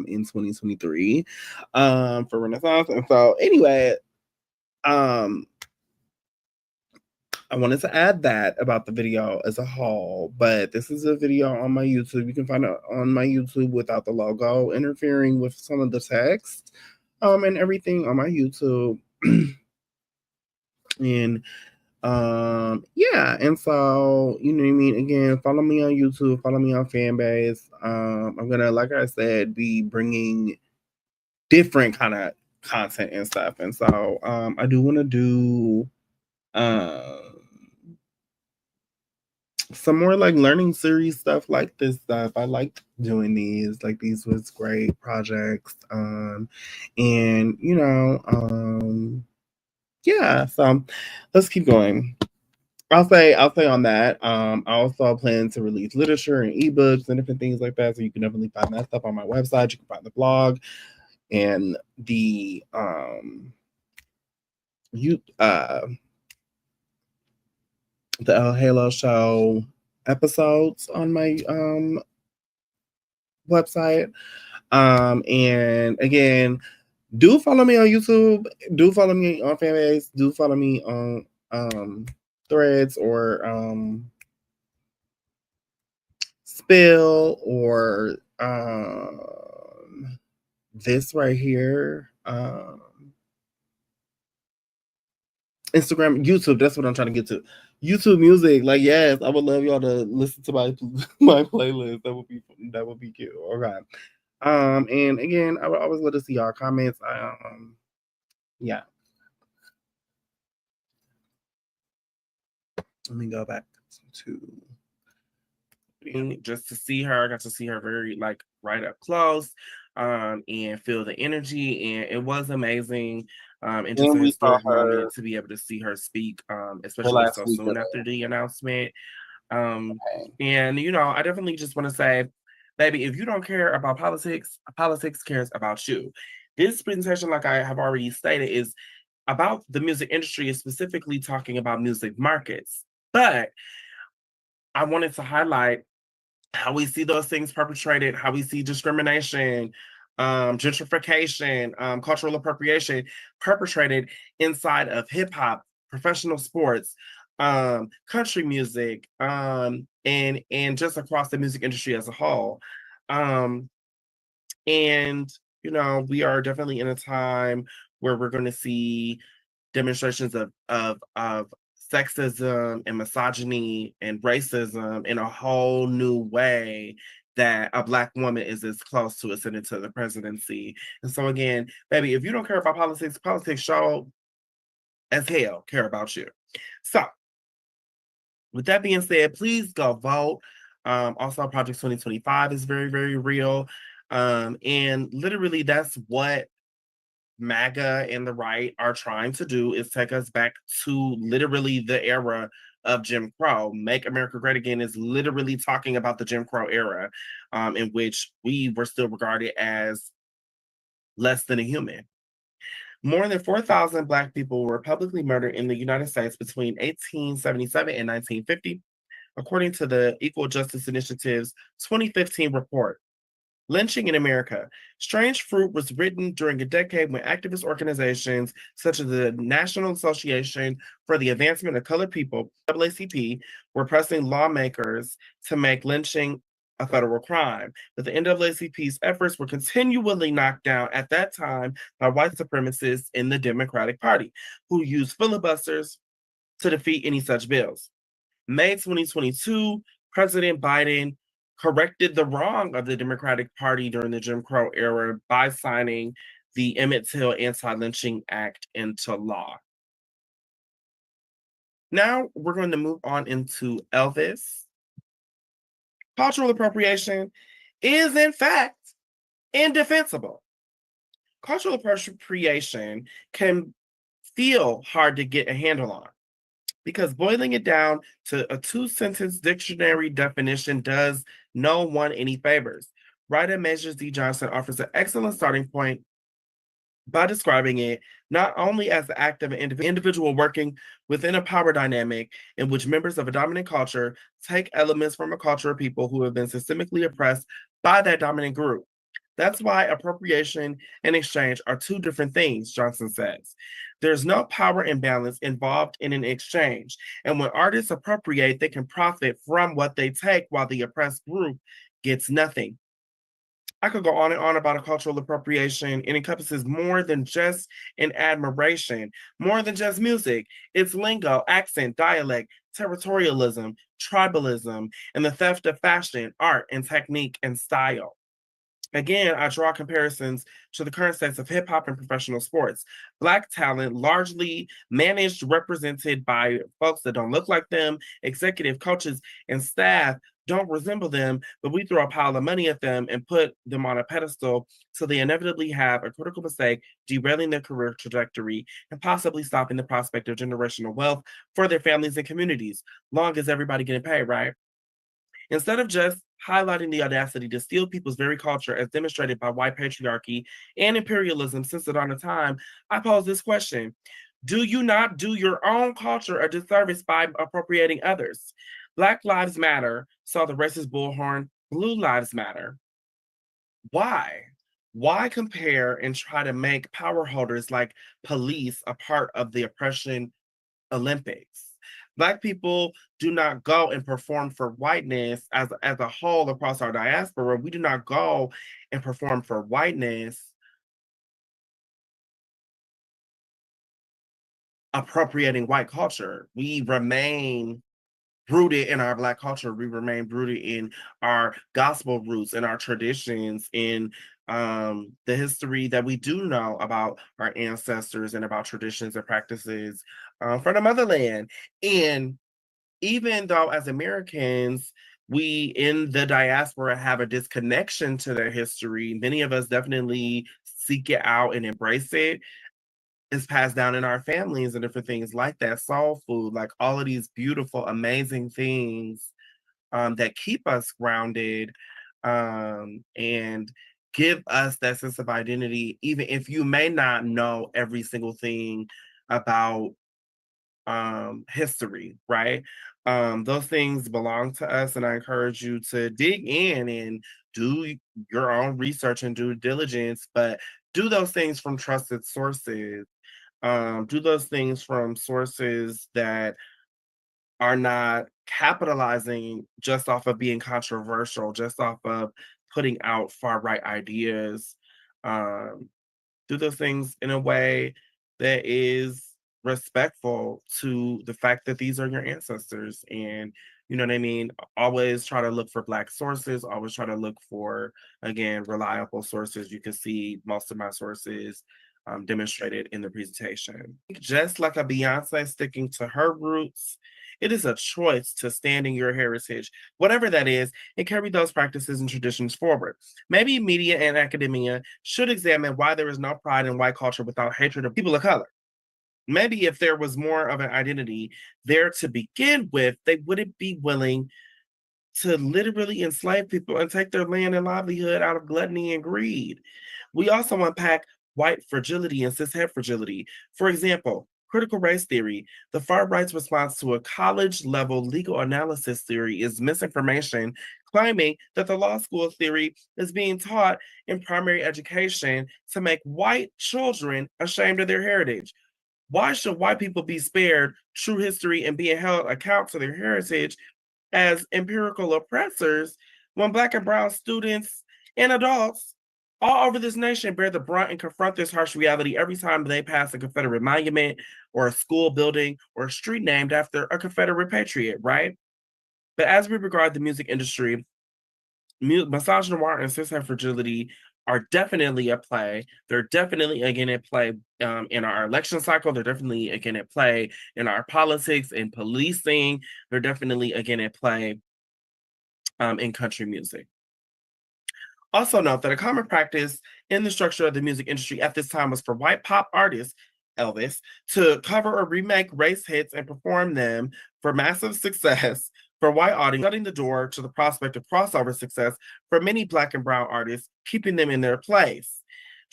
in 2023 for Renaissance. And so anyway, I wanted to add that about the video as a whole, but this is a video on my YouTube. You can find it on my YouTube without the logo interfering with some of the text and everything on my YouTube. And yeah, and so you know what I mean. Again, follow me on YouTube, follow me on Fanbase. I'm gonna, like I said, be bringing different kind of content and stuff, and so I do want to do some more like learning series stuff like this stuff. I liked doing these. Like these was great projects. And you know, yeah, so let's keep going. I'll say on that. I also plan to release literature and ebooks and different things like that. So you can definitely find that stuff on my website. You can find the blog and the the El Halo Show episodes on my website. And again, do follow me on YouTube. Do follow me on Fanbase. Do follow me on Threads or Spill or this right here. Instagram, YouTube. That's what I'm trying to get to. YouTube Music. Like, yes, I would love y'all to listen to my my playlist. That would be cute. Okay. And again, I would always love to see y'all comments. Yeah. Let me go back to just to see her. I got to see her very like right up close, and feel the energy, and it was amazing. And just a historic moment to be able to see her speak, especially so soon after the announcement. And you know, I definitely just want to say, baby, if you don't care about politics, politics cares about you. This presentation, like I have already stated, is about the music industry, is specifically talking about music markets. But I wanted to highlight how we see those things perpetrated, how we see discrimination, gentrification, cultural appropriation perpetrated inside of hip hop, professional sports, country music, and just across the music industry as a whole. And you know, we are definitely in a time where we're going to see demonstrations of sexism and misogyny and racism in a whole new way that a Black woman is as close to ascending to the presidency. And so again, baby, if you don't care about politics, politics show as hell care about you. So with that being said, please go vote. Also, Project 2025 is very, very real. And literally that's what MAGA and the right are trying to do, is take us back to literally the era of Jim Crow. Make America Great Again is literally talking about the Jim Crow era, in which we were still regarded as less than a human. More than 4,000 Black people were publicly murdered in the United States between 1877 and 1950, according to the Equal Justice Initiative's 2015 report. Lynching in America. Strange Fruit was written during a decade when activist organizations such as the National Association for the Advancement of Colored People, NAACP, were pressing lawmakers to make lynching a federal crime. But the NAACP's efforts were continually knocked down at that time by white supremacists in the Democratic Party, who used filibusters to defeat any such bills. May 2022, President Biden corrected the wrong of the Democratic Party during the Jim Crow era by signing the Emmett Till Anti-Lynching Act into law. Now we're going to move on into Elvis. Cultural appropriation is, in fact, indefensible. Cultural appropriation can feel hard to get a handle on, because boiling it down to a two-sentence dictionary definition does no one any favors. Writer Measures D. Johnson offers an excellent starting point by describing it not only as the act of an individual working within a power dynamic in which members of a dominant culture take elements from a culture of people who have been systemically oppressed by that dominant group. That's why appropriation and exchange are two different things, Johnson says. There's no power imbalance involved in an exchange. And when artists appropriate, they can profit from what they take while the oppressed group gets nothing. I could go on and on about a cultural appropriation. It encompasses more than just an admiration, more than just music. It's lingo, accent, dialect, territorialism, tribalism, and the theft of fashion, art, and technique and style. Again, I draw comparisons to the current states of hip hop and professional sports. Black talent, largely managed, represented by folks that don't look like them, executive coaches and staff don't resemble them, but we throw a pile of money at them and put them on a pedestal so they inevitably have a critical mistake, derailing their career trajectory and possibly stopping the prospect of generational wealth for their families and communities, long as everybody getting paid, right? Instead of just highlighting the audacity to steal people's very culture as demonstrated by white patriarchy and imperialism since the dawn of time, I pose this question. Do you not do your own culture a disservice by appropriating others? Black Lives Matter saw the racist bullhorn, Blue Lives Matter. Why? Why compare and try to make power holders like police a part of the oppression Olympics? Black people do not go and perform for whiteness as a whole across our diaspora. We do not go and perform for whiteness appropriating white culture. We remain rooted in our Black culture. We remain rooted in our gospel roots and our traditions, in the history that we do know about our ancestors and about traditions and practices from the motherland. And even though as Americans, we in the diaspora have a disconnection to their history, many of us definitely seek it out and embrace it. It's passed down in our families and different things like that. Soul food, like all of these beautiful, amazing things that keep us grounded and give us that sense of identity, even if you may not know every single thing about history, right? Those things belong to us, and I encourage you to dig in and do your own research and due diligence, but do those things from trusted sources. Do those things from sources that are not capitalizing just off of being controversial, just off of putting out far right ideas. Um, do those things in a way that is respectful to the fact that these are your ancestors, and You know what I mean? Always try to look for Black sources. Always try to look for, again, reliable sources. You can see most of my sources demonstrated in the presentation. Just like a Beyonce sticking to her roots, it is a choice to stand in your heritage, whatever that is, and carry those practices and traditions forward. Maybe media and academia should examine why there is no pride in white culture without hatred of people of color. Maybe if there was more of an identity there to begin with, they wouldn't be willing to literally enslave people and take their land and livelihood out of gluttony and greed. We also unpack white fragility and cishet fragility. For example, critical race theory, the far right's response to a college level legal analysis theory, is misinformation, claiming that the law school theory is being taught in primary education to make white children ashamed of their heritage. Why should white people be spared true history and being held account to their heritage as empirical oppressors when Black and brown students and adults all over this nation bear the brunt and confront this harsh reality every time they pass a Confederate monument or a school building or a street named after a Confederate patriot, right? But as we regard the music industry, misogynoir and cishet fragility are definitely at play. They're definitely again at play in our election cycle. They're definitely again at play in our politics and policing. They're definitely again at play in country music. Also note that a common practice in the structure of the music industry at this time was for white pop artists, Elvis, to cover or remake race hits and perform them for massive success for white audience, shutting the door to the prospect of crossover success for many Black and brown artists, keeping them in their place.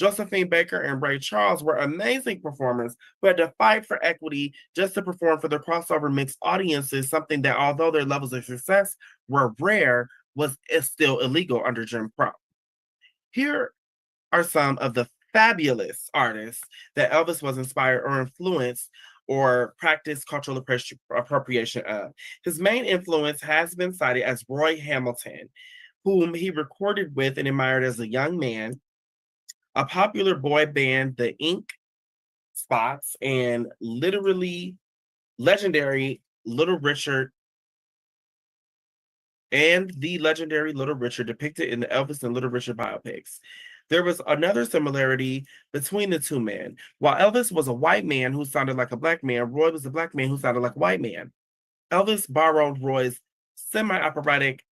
Josephine Baker and Ray Charles were amazing performers who had to fight for equity just to perform for their crossover mixed audiences, something that, although their levels of success were rare, is still illegal under Jim Crow. Here are some of the fabulous artists that Elvis was inspired or influenced or practiced cultural appropriation of. His main influence has been cited as Roy Hamilton, whom he recorded with and admired as a young man, a popular boy band, the Ink Spots, and literally legendary Little Richard and the legendary Little Richard depicted in the Elvis and Little Richard biopics. There was another similarity between the two men. While Elvis was a white man who sounded like a Black man, Roy was a Black man who sounded like a white man. Elvis borrowed Roy's semi-operatic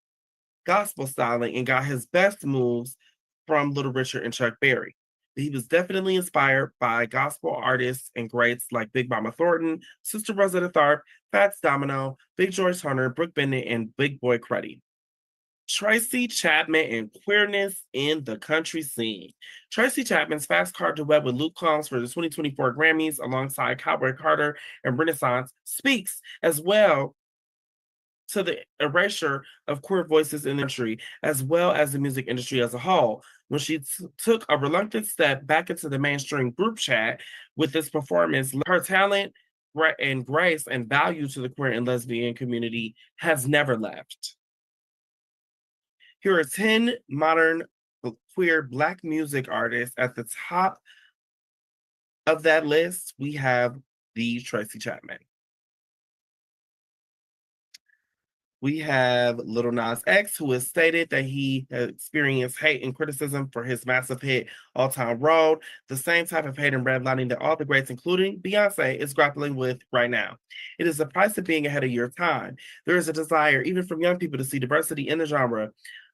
gospel styling and got his best moves from Little Richard and Chuck Berry. He was definitely inspired by gospel artists and greats like Big Mama Thornton, Sister Rosetta Tharpe, Fats Domino, Big George Hunter, Brooke Bennett, and Big Boy Cruddy. Tracy Chapman and queerness in the country scene. Tracy Chapman's fast car duet with Luke Combs for the 2024 Grammys alongside Cowboy Carter and Renaissance speaks as well to the erasure of queer voices in the country, as well as the music industry as a whole. When she took a reluctant step back into the mainstream group chat with this performance, her talent and grace and value to the queer and lesbian community has never left. Here are 10 modern queer Black music artists. At the top of that list, we have the Tracy Chapman. We have Lil Nas X, who has stated that he has experienced hate and criticism for his massive hit, All Time Road, the same type of hate and redlining that all the greats, including Beyonce, is grappling with right now. It is the price of being ahead of your time. There is a desire, even from young people, to see diversity in the genre.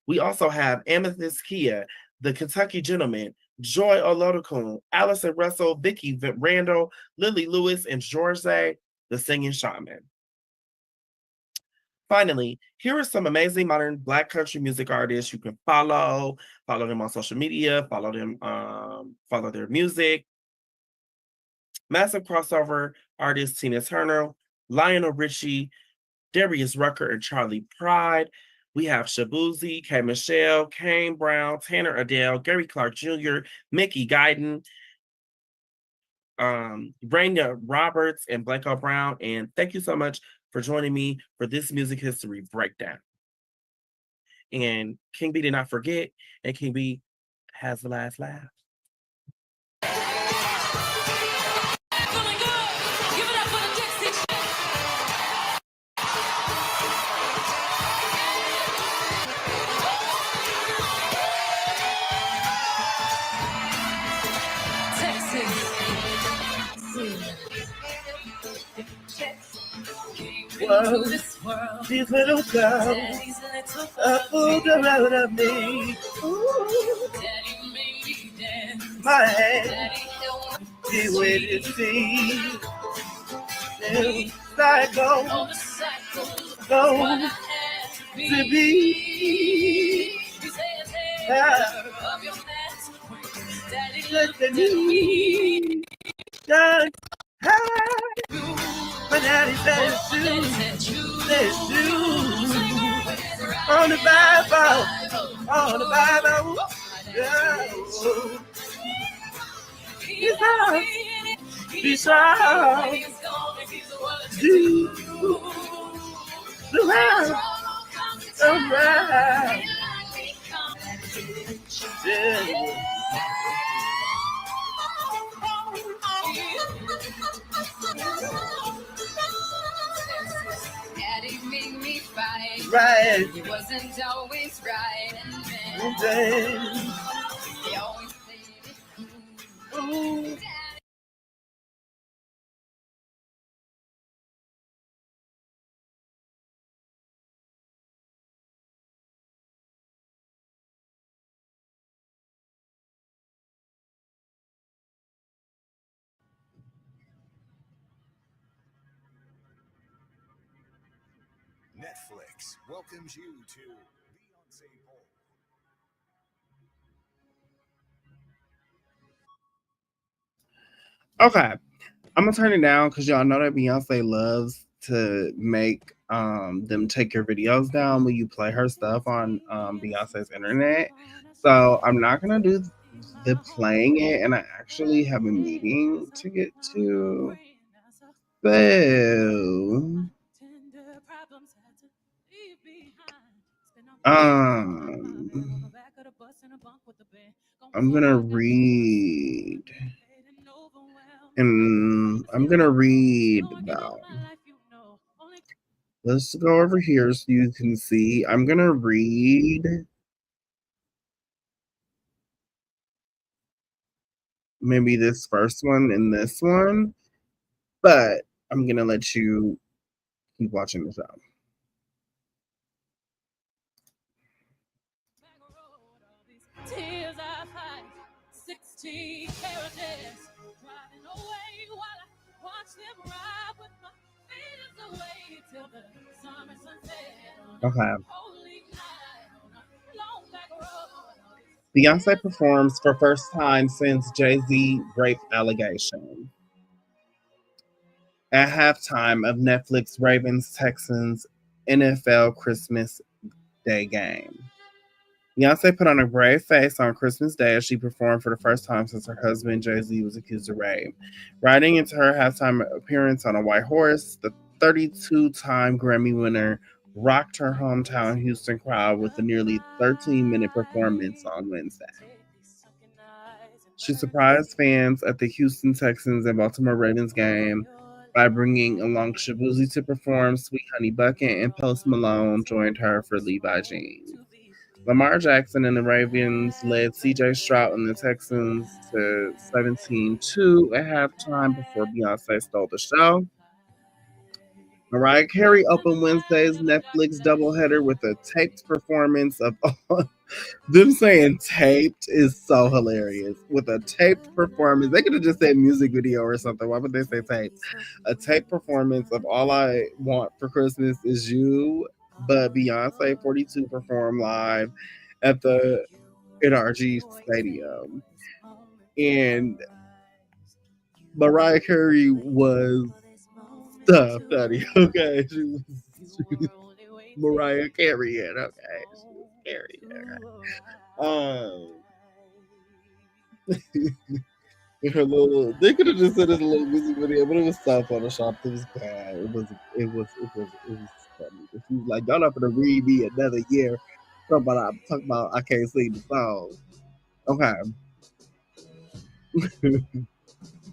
We also have Amethyst Kia, the Kentucky Gentleman, Joy Olodokun, Allison Russell, Vicky Randall, Lily Lewis, and George, the Singing Shaman. Finally, here are some amazing modern Black country music artists you can follow them on social media, follow their music. Massive crossover artists Tina Turner, Lionel Richie, Darius Rucker, and Charlie Pride. We have Shabuzi, K. Michelle, Kane Brown, Tanner Adele, Gary Clark Jr., Mickey Guyton, Raina Roberts, and Blanco Brown. And thank you so much for joining me for this music history breakdown. And King B did not forget, and King B has the last laugh. world. These little girls are pulled around of me. Ooh. My hand, see where you see. Cycle, go to be. Let the need done. My daddy said it's true. On the Bible, on the Bible. Yeah. Be strong. Do around, around. Yeah. Daddy made me fight. Right. He wasn't always right. And then he always played it cool. Ooh. Netflix welcomes you to Beyonce Bowl. Okay, I'm gonna turn it down because y'all know that Beyonce loves to make them take your videos down when you play her stuff on Beyonce's internet. So I'm not gonna do the playing it, and I actually have a meeting to get to. So I'm gonna read, and I'm gonna read about. Let's go over here so you can see. I'm gonna read maybe this first one and this one, but I'm gonna let you keep watching the show. Tears I fight, 16 carriages driving away while I watch them ride with my feet away till the summer sunset on a Okay. holy night on a long back road. Beyonce performs for first time since Jay-Z rape allegation. At halftime of Netflix Ravens Texans NFL Christmas Day game. Beyonce put on a brave face on Christmas Day as she performed for the first time since her husband Jay-Z was accused of rape. Riding into her halftime appearance on a white horse, the 32-time Grammy winner rocked her hometown Houston crowd with a nearly 13-minute performance on Wednesday. She surprised fans at the Houston Texans and Baltimore Ravens game by bringing along Shabuzi to perform. Sweet Honey Bucket and Post Malone joined her for Levi Jeans. Lamar Jackson and the Ravens led C.J. Stroud and the Texans to 17-2 at halftime before Beyonce stole the show. Mariah Carey opened Wednesday's Netflix doubleheader with a taped performance of them saying taped is so hilarious. With a taped performance, they could have just said music video or something. Why would they say taped? A taped performance of All I Want for Christmas Is You, but Beyonce 42 performed live at the NRG Stadium. And Mariah Carey was stuffed, honey. Okay, she was Mariah Carey, okay, she was carrying her little. They could have just said it's a little music video, but it was so photoshopped. It was bad. It was funny. But she was like, "Y'all not gonna read me another year." Talking about I can't sing the song. Okay.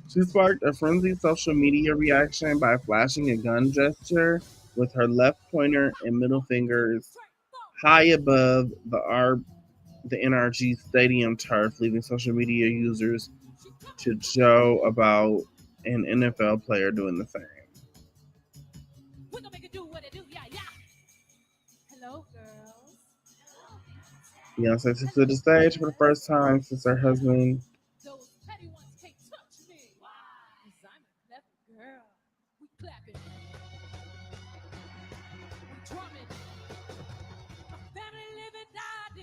She sparked a frenzied social media reaction by flashing a gun gesture with her left pointer and middle fingers high above the NRG Stadium turf, leaving social media users to Joe about an NFL player doing the same. Beyonce took to the stage for the first time since her husband.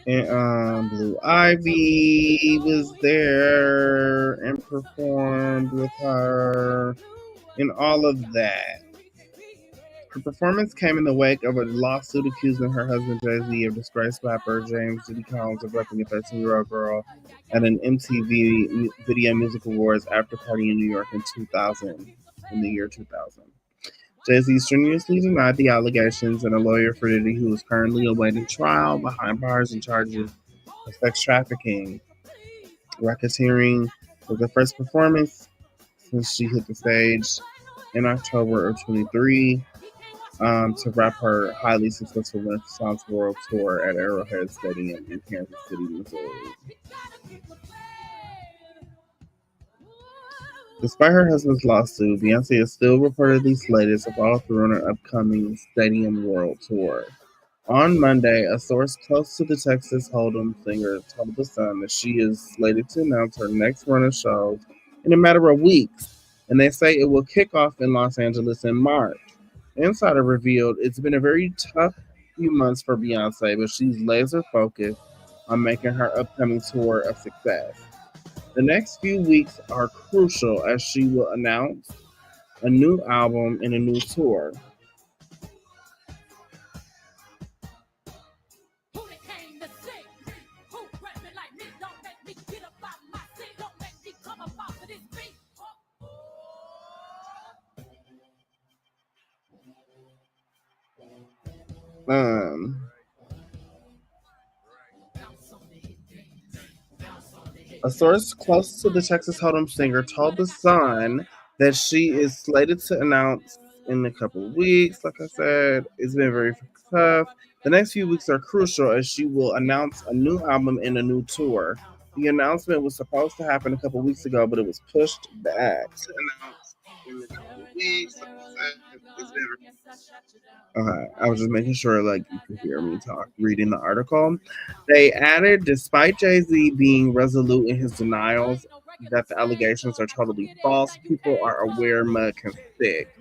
And Blue Ivy was there and performed with her and all of that. Her performance came in the wake of a lawsuit accusing her husband Jay-Z of disgraced rapper James Diddy Combs of raping a 13-year-old girl at an MTV Video Music Awards after party in New York in the year 2000. Jay-Z strenuously denied the allegations, and a lawyer for Diddy, who is currently awaiting trial behind bars and charges of sex trafficking, racketeering, was the first performance since she hit the stage in October of 23 to wrap her highly successful Renaissance World Tour at Arrowhead Stadium in Kansas City, Missouri. Despite her husband's lawsuit, Beyonce is still reportedly slated to follow through on her upcoming Stadium World Tour. On Monday, a source close to the Texas Hold'em singer told The Sun that she is slated to announce her next run of shows in a matter of weeks, and they say it will kick off in Los Angeles in March. Insider revealed it's been a very tough few months for Beyonce, but she's laser focused on making her upcoming tour a success. The next few weeks are crucial as she will announce a new album and a new tour. A source close to the Texas Hold'em singer told The Sun that she is slated to announce in a couple of weeks. Like I said, it's been very tough. The next few weeks are crucial as she will announce a new album and a new tour. The announcement was supposed to happen a couple of weeks ago, but it was pushed back. To announce in a couple of weeks. Like I said, it's been Okay, I was just making sure like you could hear me talk, reading the article. They added, despite Jay-Z being resolute in his denials that the allegations are totally false, people are aware mud can stick.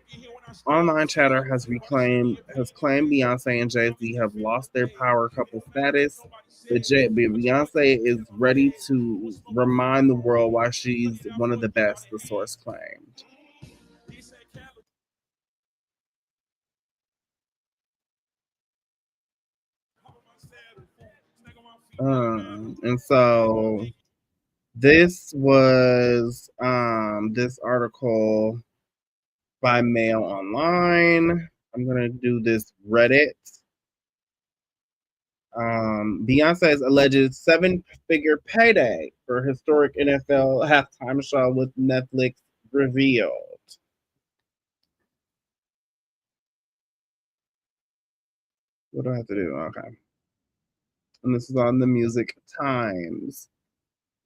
Online chatter has claimed Beyonce and Jay-Z have lost their power couple status. But Beyonce is ready to remind the world why she's one of the best, the source claimed. And so this was this article by Mail Online. I'm gonna do this Reddit. Beyonce's alleged 7-figure payday for historic NFL halftime show with Netflix revealed. What do I have to do? Okay. And this is on the Music Times.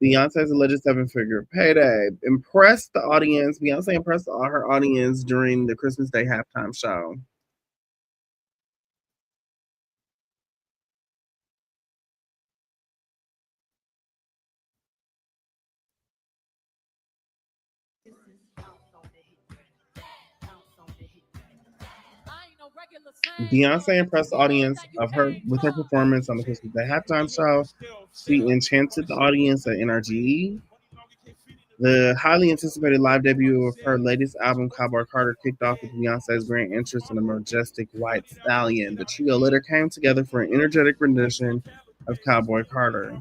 Beyonce's alleged 7-figure payday impressed the audience. Beyonce impressed all her audience during the Christmas Day halftime show. Beyonce impressed the audience with her performance on the Christmas Day halftime show. She enchanted the audience at NRG. The highly anticipated live debut of her latest album, Cowboy Carter, kicked off with Beyonce's grand entrance in a majestic white stallion. The trio later came together for an energetic rendition of Cowboy Carter.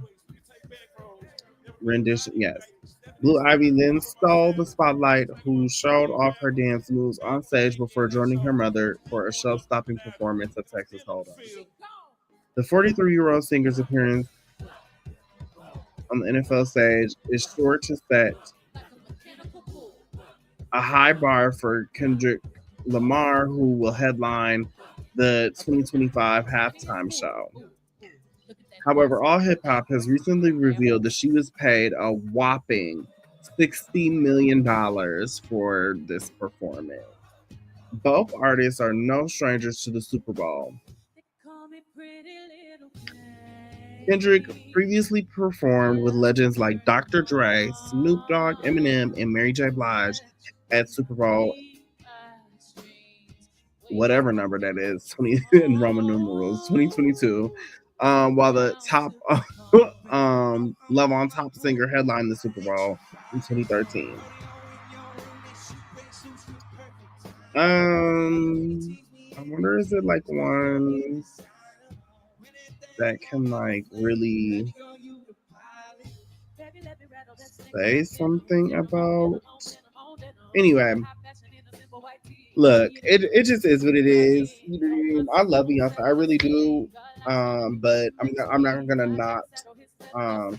Yes. Blue Ivy then stole the spotlight, who showed off her dance moves on stage before joining her mother for a show-stopping performance at Texas Hold'em. The 43-year-old singer's appearance on the NFL stage is sure to set a high bar for Kendrick Lamar, who will headline the 2025 halftime show. However, All Hip Hop has recently revealed that she was paid a whopping $60 million for this performance. Both artists are no strangers to the Super Bowl. Kendrick previously performed with legends like Dr. Dre, Snoop Dogg, Eminem, and Mary J. Blige at Super Bowl, whatever number that is, 20 in Roman numerals, 2022. While the top Love on Top singer headlined the Super Bowl in 2013. I wonder, is it like one that can like really say something about? Anyway, look, it just is what it is. You know what I mean? I love Beyonce, I really do. But I'm not gonna not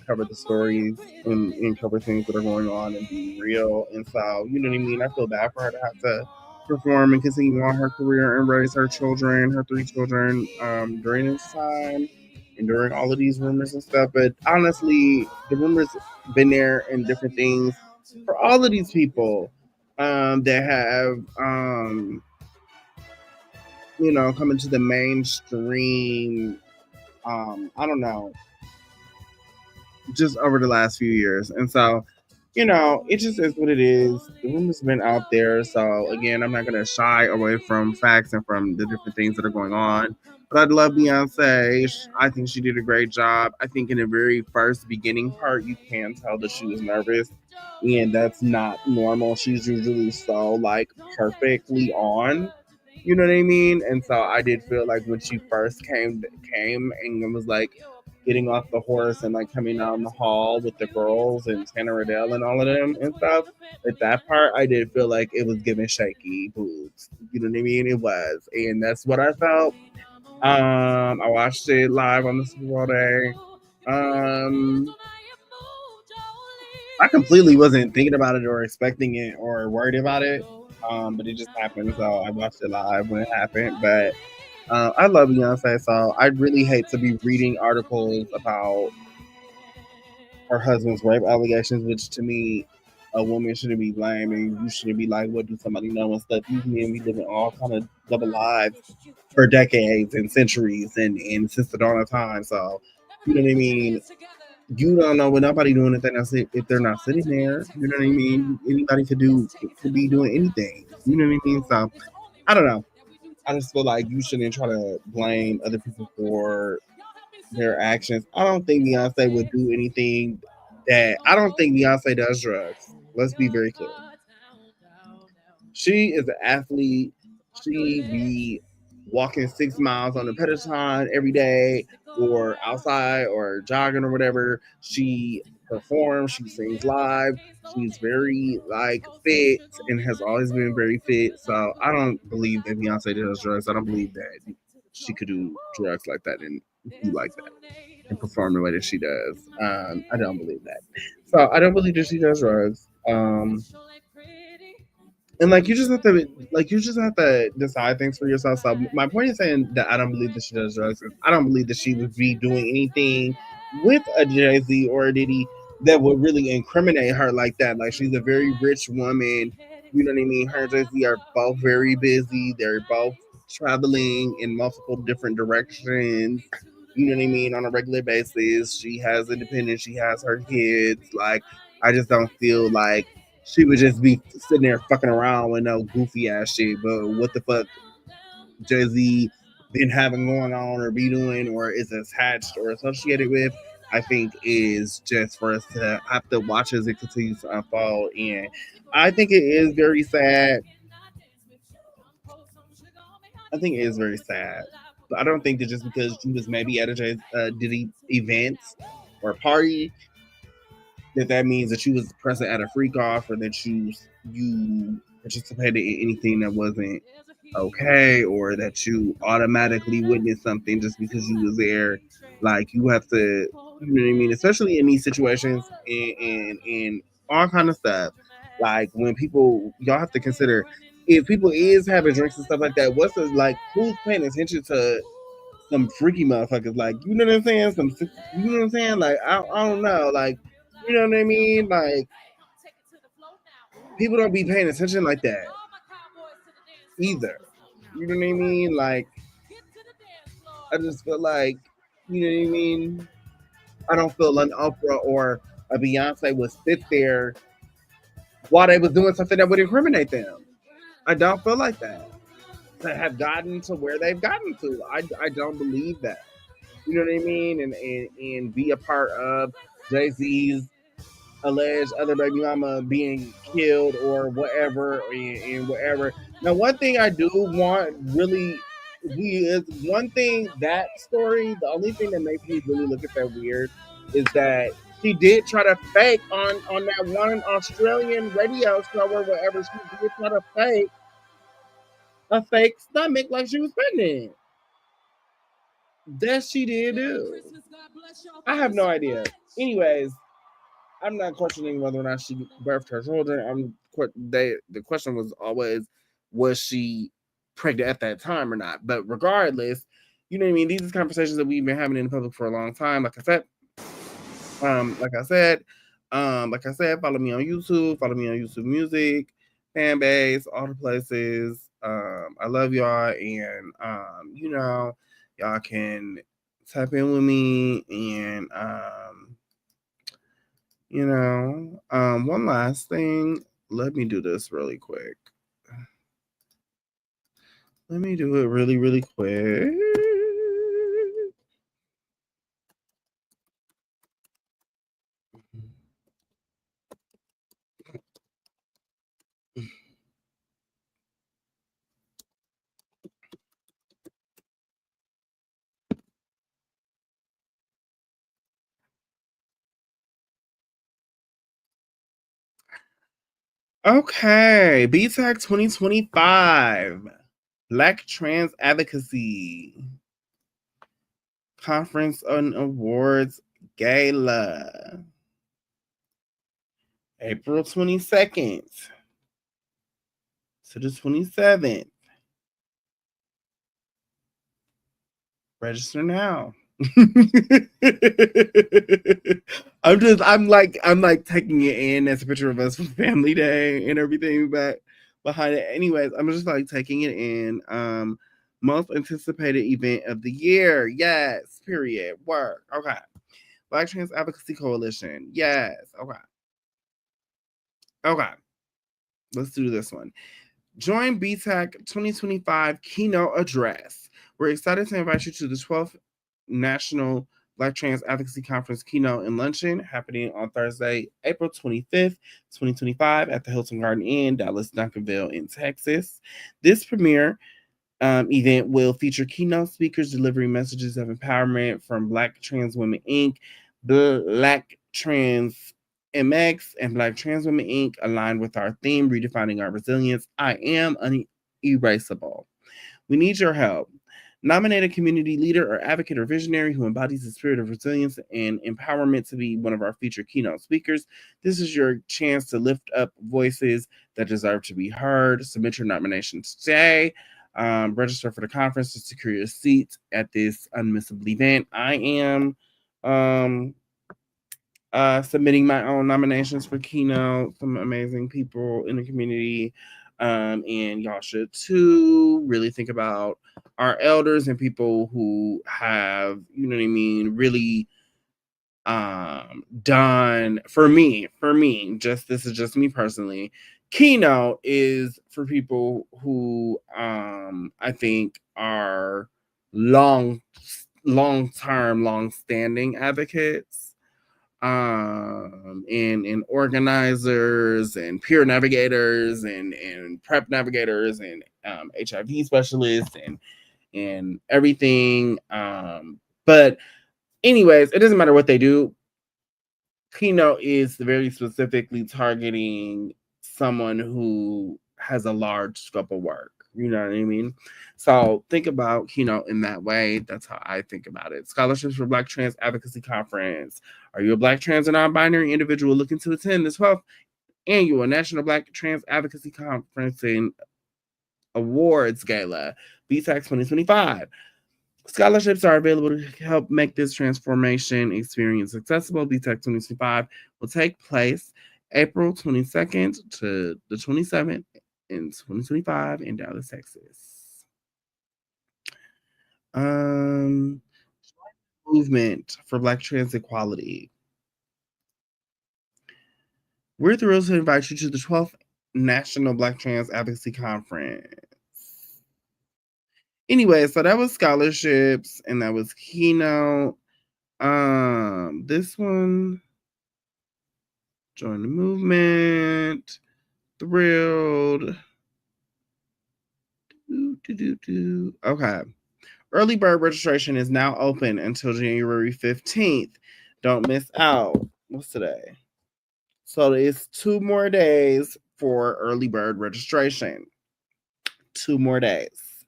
cover the stories and cover things that are going on and be real. And so, you know what I mean? I feel bad for her to have to perform and continue on her career and raise her children, her 3 children, during this time and during all of these rumors and stuff. But honestly, the rumors been there and different things for all of these people that have come into the mainstream. I don't know, just over the last few years. And so, it just is what it is. The rumor's been out there. So again, I'm not gonna shy away from facts and from the different things that are going on. But I love Beyonce. I think she did a great job. I think in the very first beginning part, you can tell that she was nervous. And that's not normal. She's usually so like perfectly on. You know what I mean? And so I did feel like when she first came and it was like getting off the horse and like coming down the hall with the girls and Tanner Riddell and all of them and stuff. At that part, I did feel like it was giving shaky boobs. You know what I mean? It was, and that's what I felt. I watched it live on the Super Bowl day. I completely wasn't thinking about it or expecting it or worried about it. But it just happened, so I watched it live when it happened. But I love Beyonce, so I really hate to be reading articles about her husband's rape allegations, which to me, a woman shouldn't be blamed, and you shouldn't be like, "What do somebody know?" and stuff. These men be living all kind of double lives for decades and centuries, and since the dawn of time. So, you know what I mean. You don't know what nobody doing if they're not sitting there. You know what I mean. Anybody could be doing anything. You know what I mean. So, I don't know. I just feel like you shouldn't try to blame other people for their actions. I don't think Beyonce would do anything I don't think Beyonce does drugs. Let's be very clear. She is an athlete. She be walking 6 miles on the Peloton every day or outside or jogging or whatever. She performs, she sings live. She's very like fit and has always been very fit. So I don't believe that Beyonce does drugs. I don't believe that she could do drugs like that and be like that and perform the way that she does. I don't believe that. So I don't believe that she does drugs. And you just have to decide things for yourself. So my point is saying that I don't believe that she does drugs. I don't believe that she would be doing anything with a Jay-Z or a Diddy that would really incriminate her like that. Like, she's a very rich woman. You know what I mean? Her and Jay-Z are both very busy. They're both traveling in multiple different directions. You know what I mean? On a regular basis. She has independence. She has her kids. Like, I just don't feel like she would just be sitting there fucking around with no goofy ass shit. But what the fuck Jay Z been having going on or be doing or is attached or associated with, I think is just for us to have to watch as it continues to unfold. And I think it is very sad. I think it is very sad. But I don't think that just because she was maybe at a Diddy event or party that means that you was present at a freak off or that you participated in anything that wasn't okay or that you automatically witnessed something just because you was there. Like, you have to, you know what I mean, especially in these situations and all kind of stuff. Like, when people, y'all have to consider, if people is having drinks and stuff like that, what's the, like, who's paying attention to some freaky motherfuckers? Like, you know what I'm saying? You know what I'm saying? Like, I don't know. Like, you know what I mean? Like, people don't be paying attention like that either. You know what I mean? Like, I just feel like, you know what I mean? I don't feel an Oprah or a Beyonce would sit there while they was doing something that would incriminate them. I don't feel like that. To have gotten to where they've gotten to. I don't believe that. You know what I mean? And be a part of Jay-Z's alleged other baby mama being killed or whatever and whatever. Now, one thing I do want really is one thing that story. The only thing that makes me really look at that weird is that she did try to fake on that one Australian radio show or whatever. She did try to fake a fake stomach like she was pregnant. That she did do. I have no idea. Anyways, I'm not questioning whether or not she birthed her children. The question was always, was she pregnant at that time or not? But regardless, you know what I mean. These are conversations that we've been having in the public for a long time. Like I said, follow me on YouTube. Follow me on YouTube Music, Fanbase, all the places. I love y'all, and y'all can tap in with me and one last thing. Let me do this really quick. Let me do it really, really quick. Okay, BTAC 2025, Black Trans Advocacy Conference and Awards Gala, April 22nd to the 27th. Register now. I'm like taking it in as a picture of us for Family Day and everything back behind it. Anyways, I'm just like taking it in. Most anticipated event of the year. Yes. Period. Work. Okay. Black Trans Advocacy Coalition. Yes. Okay. Okay. Let's do this one. Join BTAC 2025 keynote address. We're excited to invite you to the 12th National Black Trans Advocacy Conference keynote and luncheon happening on Thursday, April 25th, 2025 at the Hilton Garden Inn, Dallas, Duncanville in Texas. This premiere event will feature keynote speakers delivering messages of empowerment from Black Trans Women Inc., Black Trans MX, and Black Trans Women Inc., aligned with our theme, redefining our resilience. I am unerasable. We need your help. Nominate a community leader or advocate or visionary who embodies the spirit of resilience and empowerment to be one of our featured keynote speakers. This is your chance to lift up voices that deserve to be heard. Submit your nomination today. Register for the conference to secure your seat at this unmissable event. I am submitting my own nominations for keynote. Some amazing people in the community. And y'all should too. Really think about our elders and people who have, you know what I mean, really done for me, just this is just me personally. Keynote is for people who I think are long-term, long-standing advocates, and organizers and peer navigators and prep navigators and HIV specialists and everything. But anyways, it doesn't matter what they do. Keynote is very specifically targeting someone who has a large scope of work. You know what I mean? So think about Keynote in that way. That's how I think about it. Scholarships for Black Trans Advocacy Conference. Are you a Black trans or non-binary individual looking to attend the 12th Annual National Black Trans Advocacy Conference and Awards Gala, BTAC 2025? Scholarships are available to help make this transformation experience accessible. BTAC 2025 will take place April 22nd to the 27th in 2025 in Dallas, Texas. movement for Black trans equality. We're thrilled to invite you to the 12th National Black Trans Advocacy Conference. Anyway, so that was scholarships and that was keynote. This one, join the movement, thrilled. Okay. Early bird registration is now open until January 15th. Don't miss out. What's today? So it's 2 more days for early bird registration. 2 more days.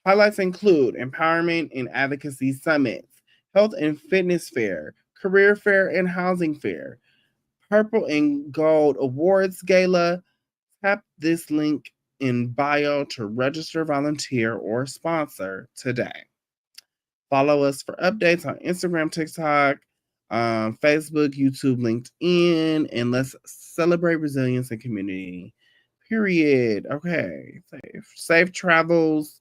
Highlights include empowerment and advocacy summits, health and fitness fair, career fair and housing fair, purple and gold awards gala. Tap this link in bio to register, volunteer, or sponsor today. Follow us for updates on Instagram, TikTok, Facebook, YouTube, LinkedIn, and let's celebrate resilience and community. Period. Okay. Safe travels.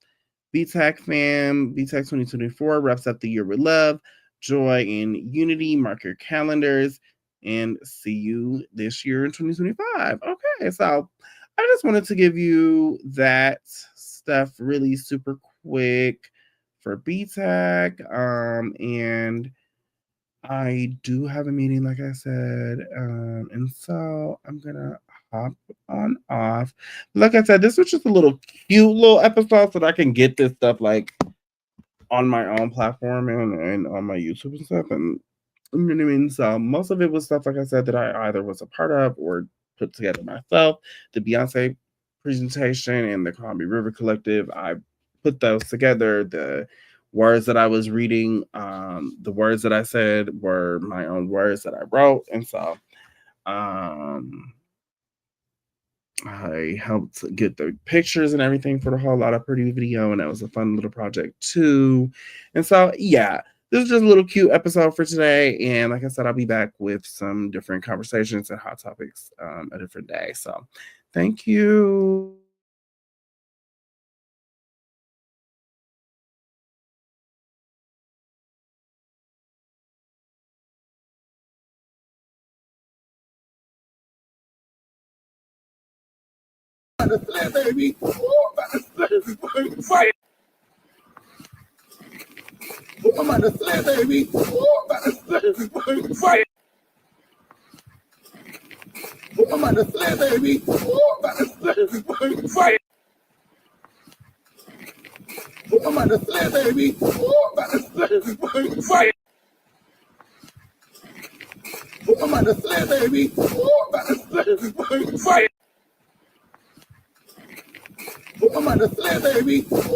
BTAC fam. BTAC 2024 wraps up the year with love, joy, and unity. Mark your calendars and see you this year in 2025. Okay. So I just wanted to give you that stuff really super quick for BTAC. And I do have a meeting, like I said. And so I'm gonna hop on off. Like I said, this was just a little cute little episode so that I can get this stuff like on my own platform and on my YouTube and stuff. And you know what I mean? So most of it was stuff, like I said, that I either was a part of or put together myself. The Beyonce presentation and the Call Me River Collective, I put those together. The words that I was reading, the words that I said were my own words that I wrote. And so I helped get the pictures and everything for the whole Lot of Pretty video, and that was a fun little project too. And so, yeah, this is just a little cute episode for today. And like I said, I'll be back with some different conversations and hot topics a different day. So, thank you. Baby. Fight. I'm on the sled, baby. Fight. I'm on the sled, baby. Fight. I'm on the sled, baby. Fight. I'm on the sled, baby. Fight. I'm on the sled, baby. Fight. I'm on the sled, baby. Fight. I'm on the sled, baby. Fight.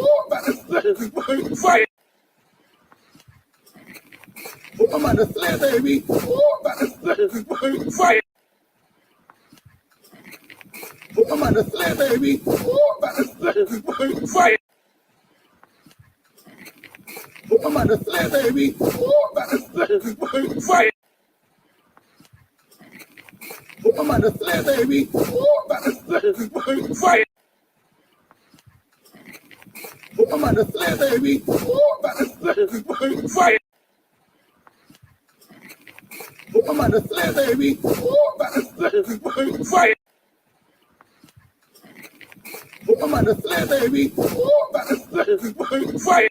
I'm on the sled, baby. Fight. I'm on the sled, baby. Fight. I'm on the sled, baby. Fight. I'm on the sled, baby. Fight. I'm on the sled, baby. Fight.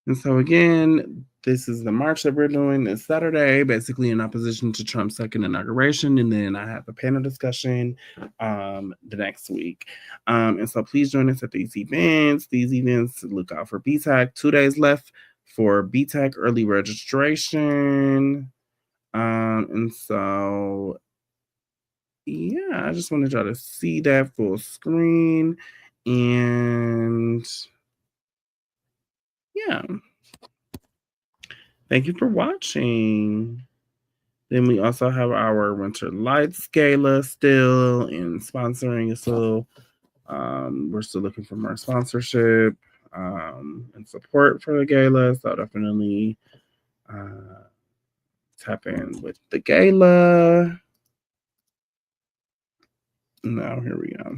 And so again, this is the march that we're doing this Saturday, basically in opposition to Trump's second inauguration. And then I have a panel discussion the next week. And so please join us at these events. These events, look out for BTAC. 2 days left for BTAC early registration. And so, yeah, I just wanted y'all to see that full screen. And yeah. Thank you for watching. Then we also have our Winter Lights Gala still and sponsoring. So we're still looking for more sponsorship and support for the gala. So definitely tap in with the gala. Now here we go.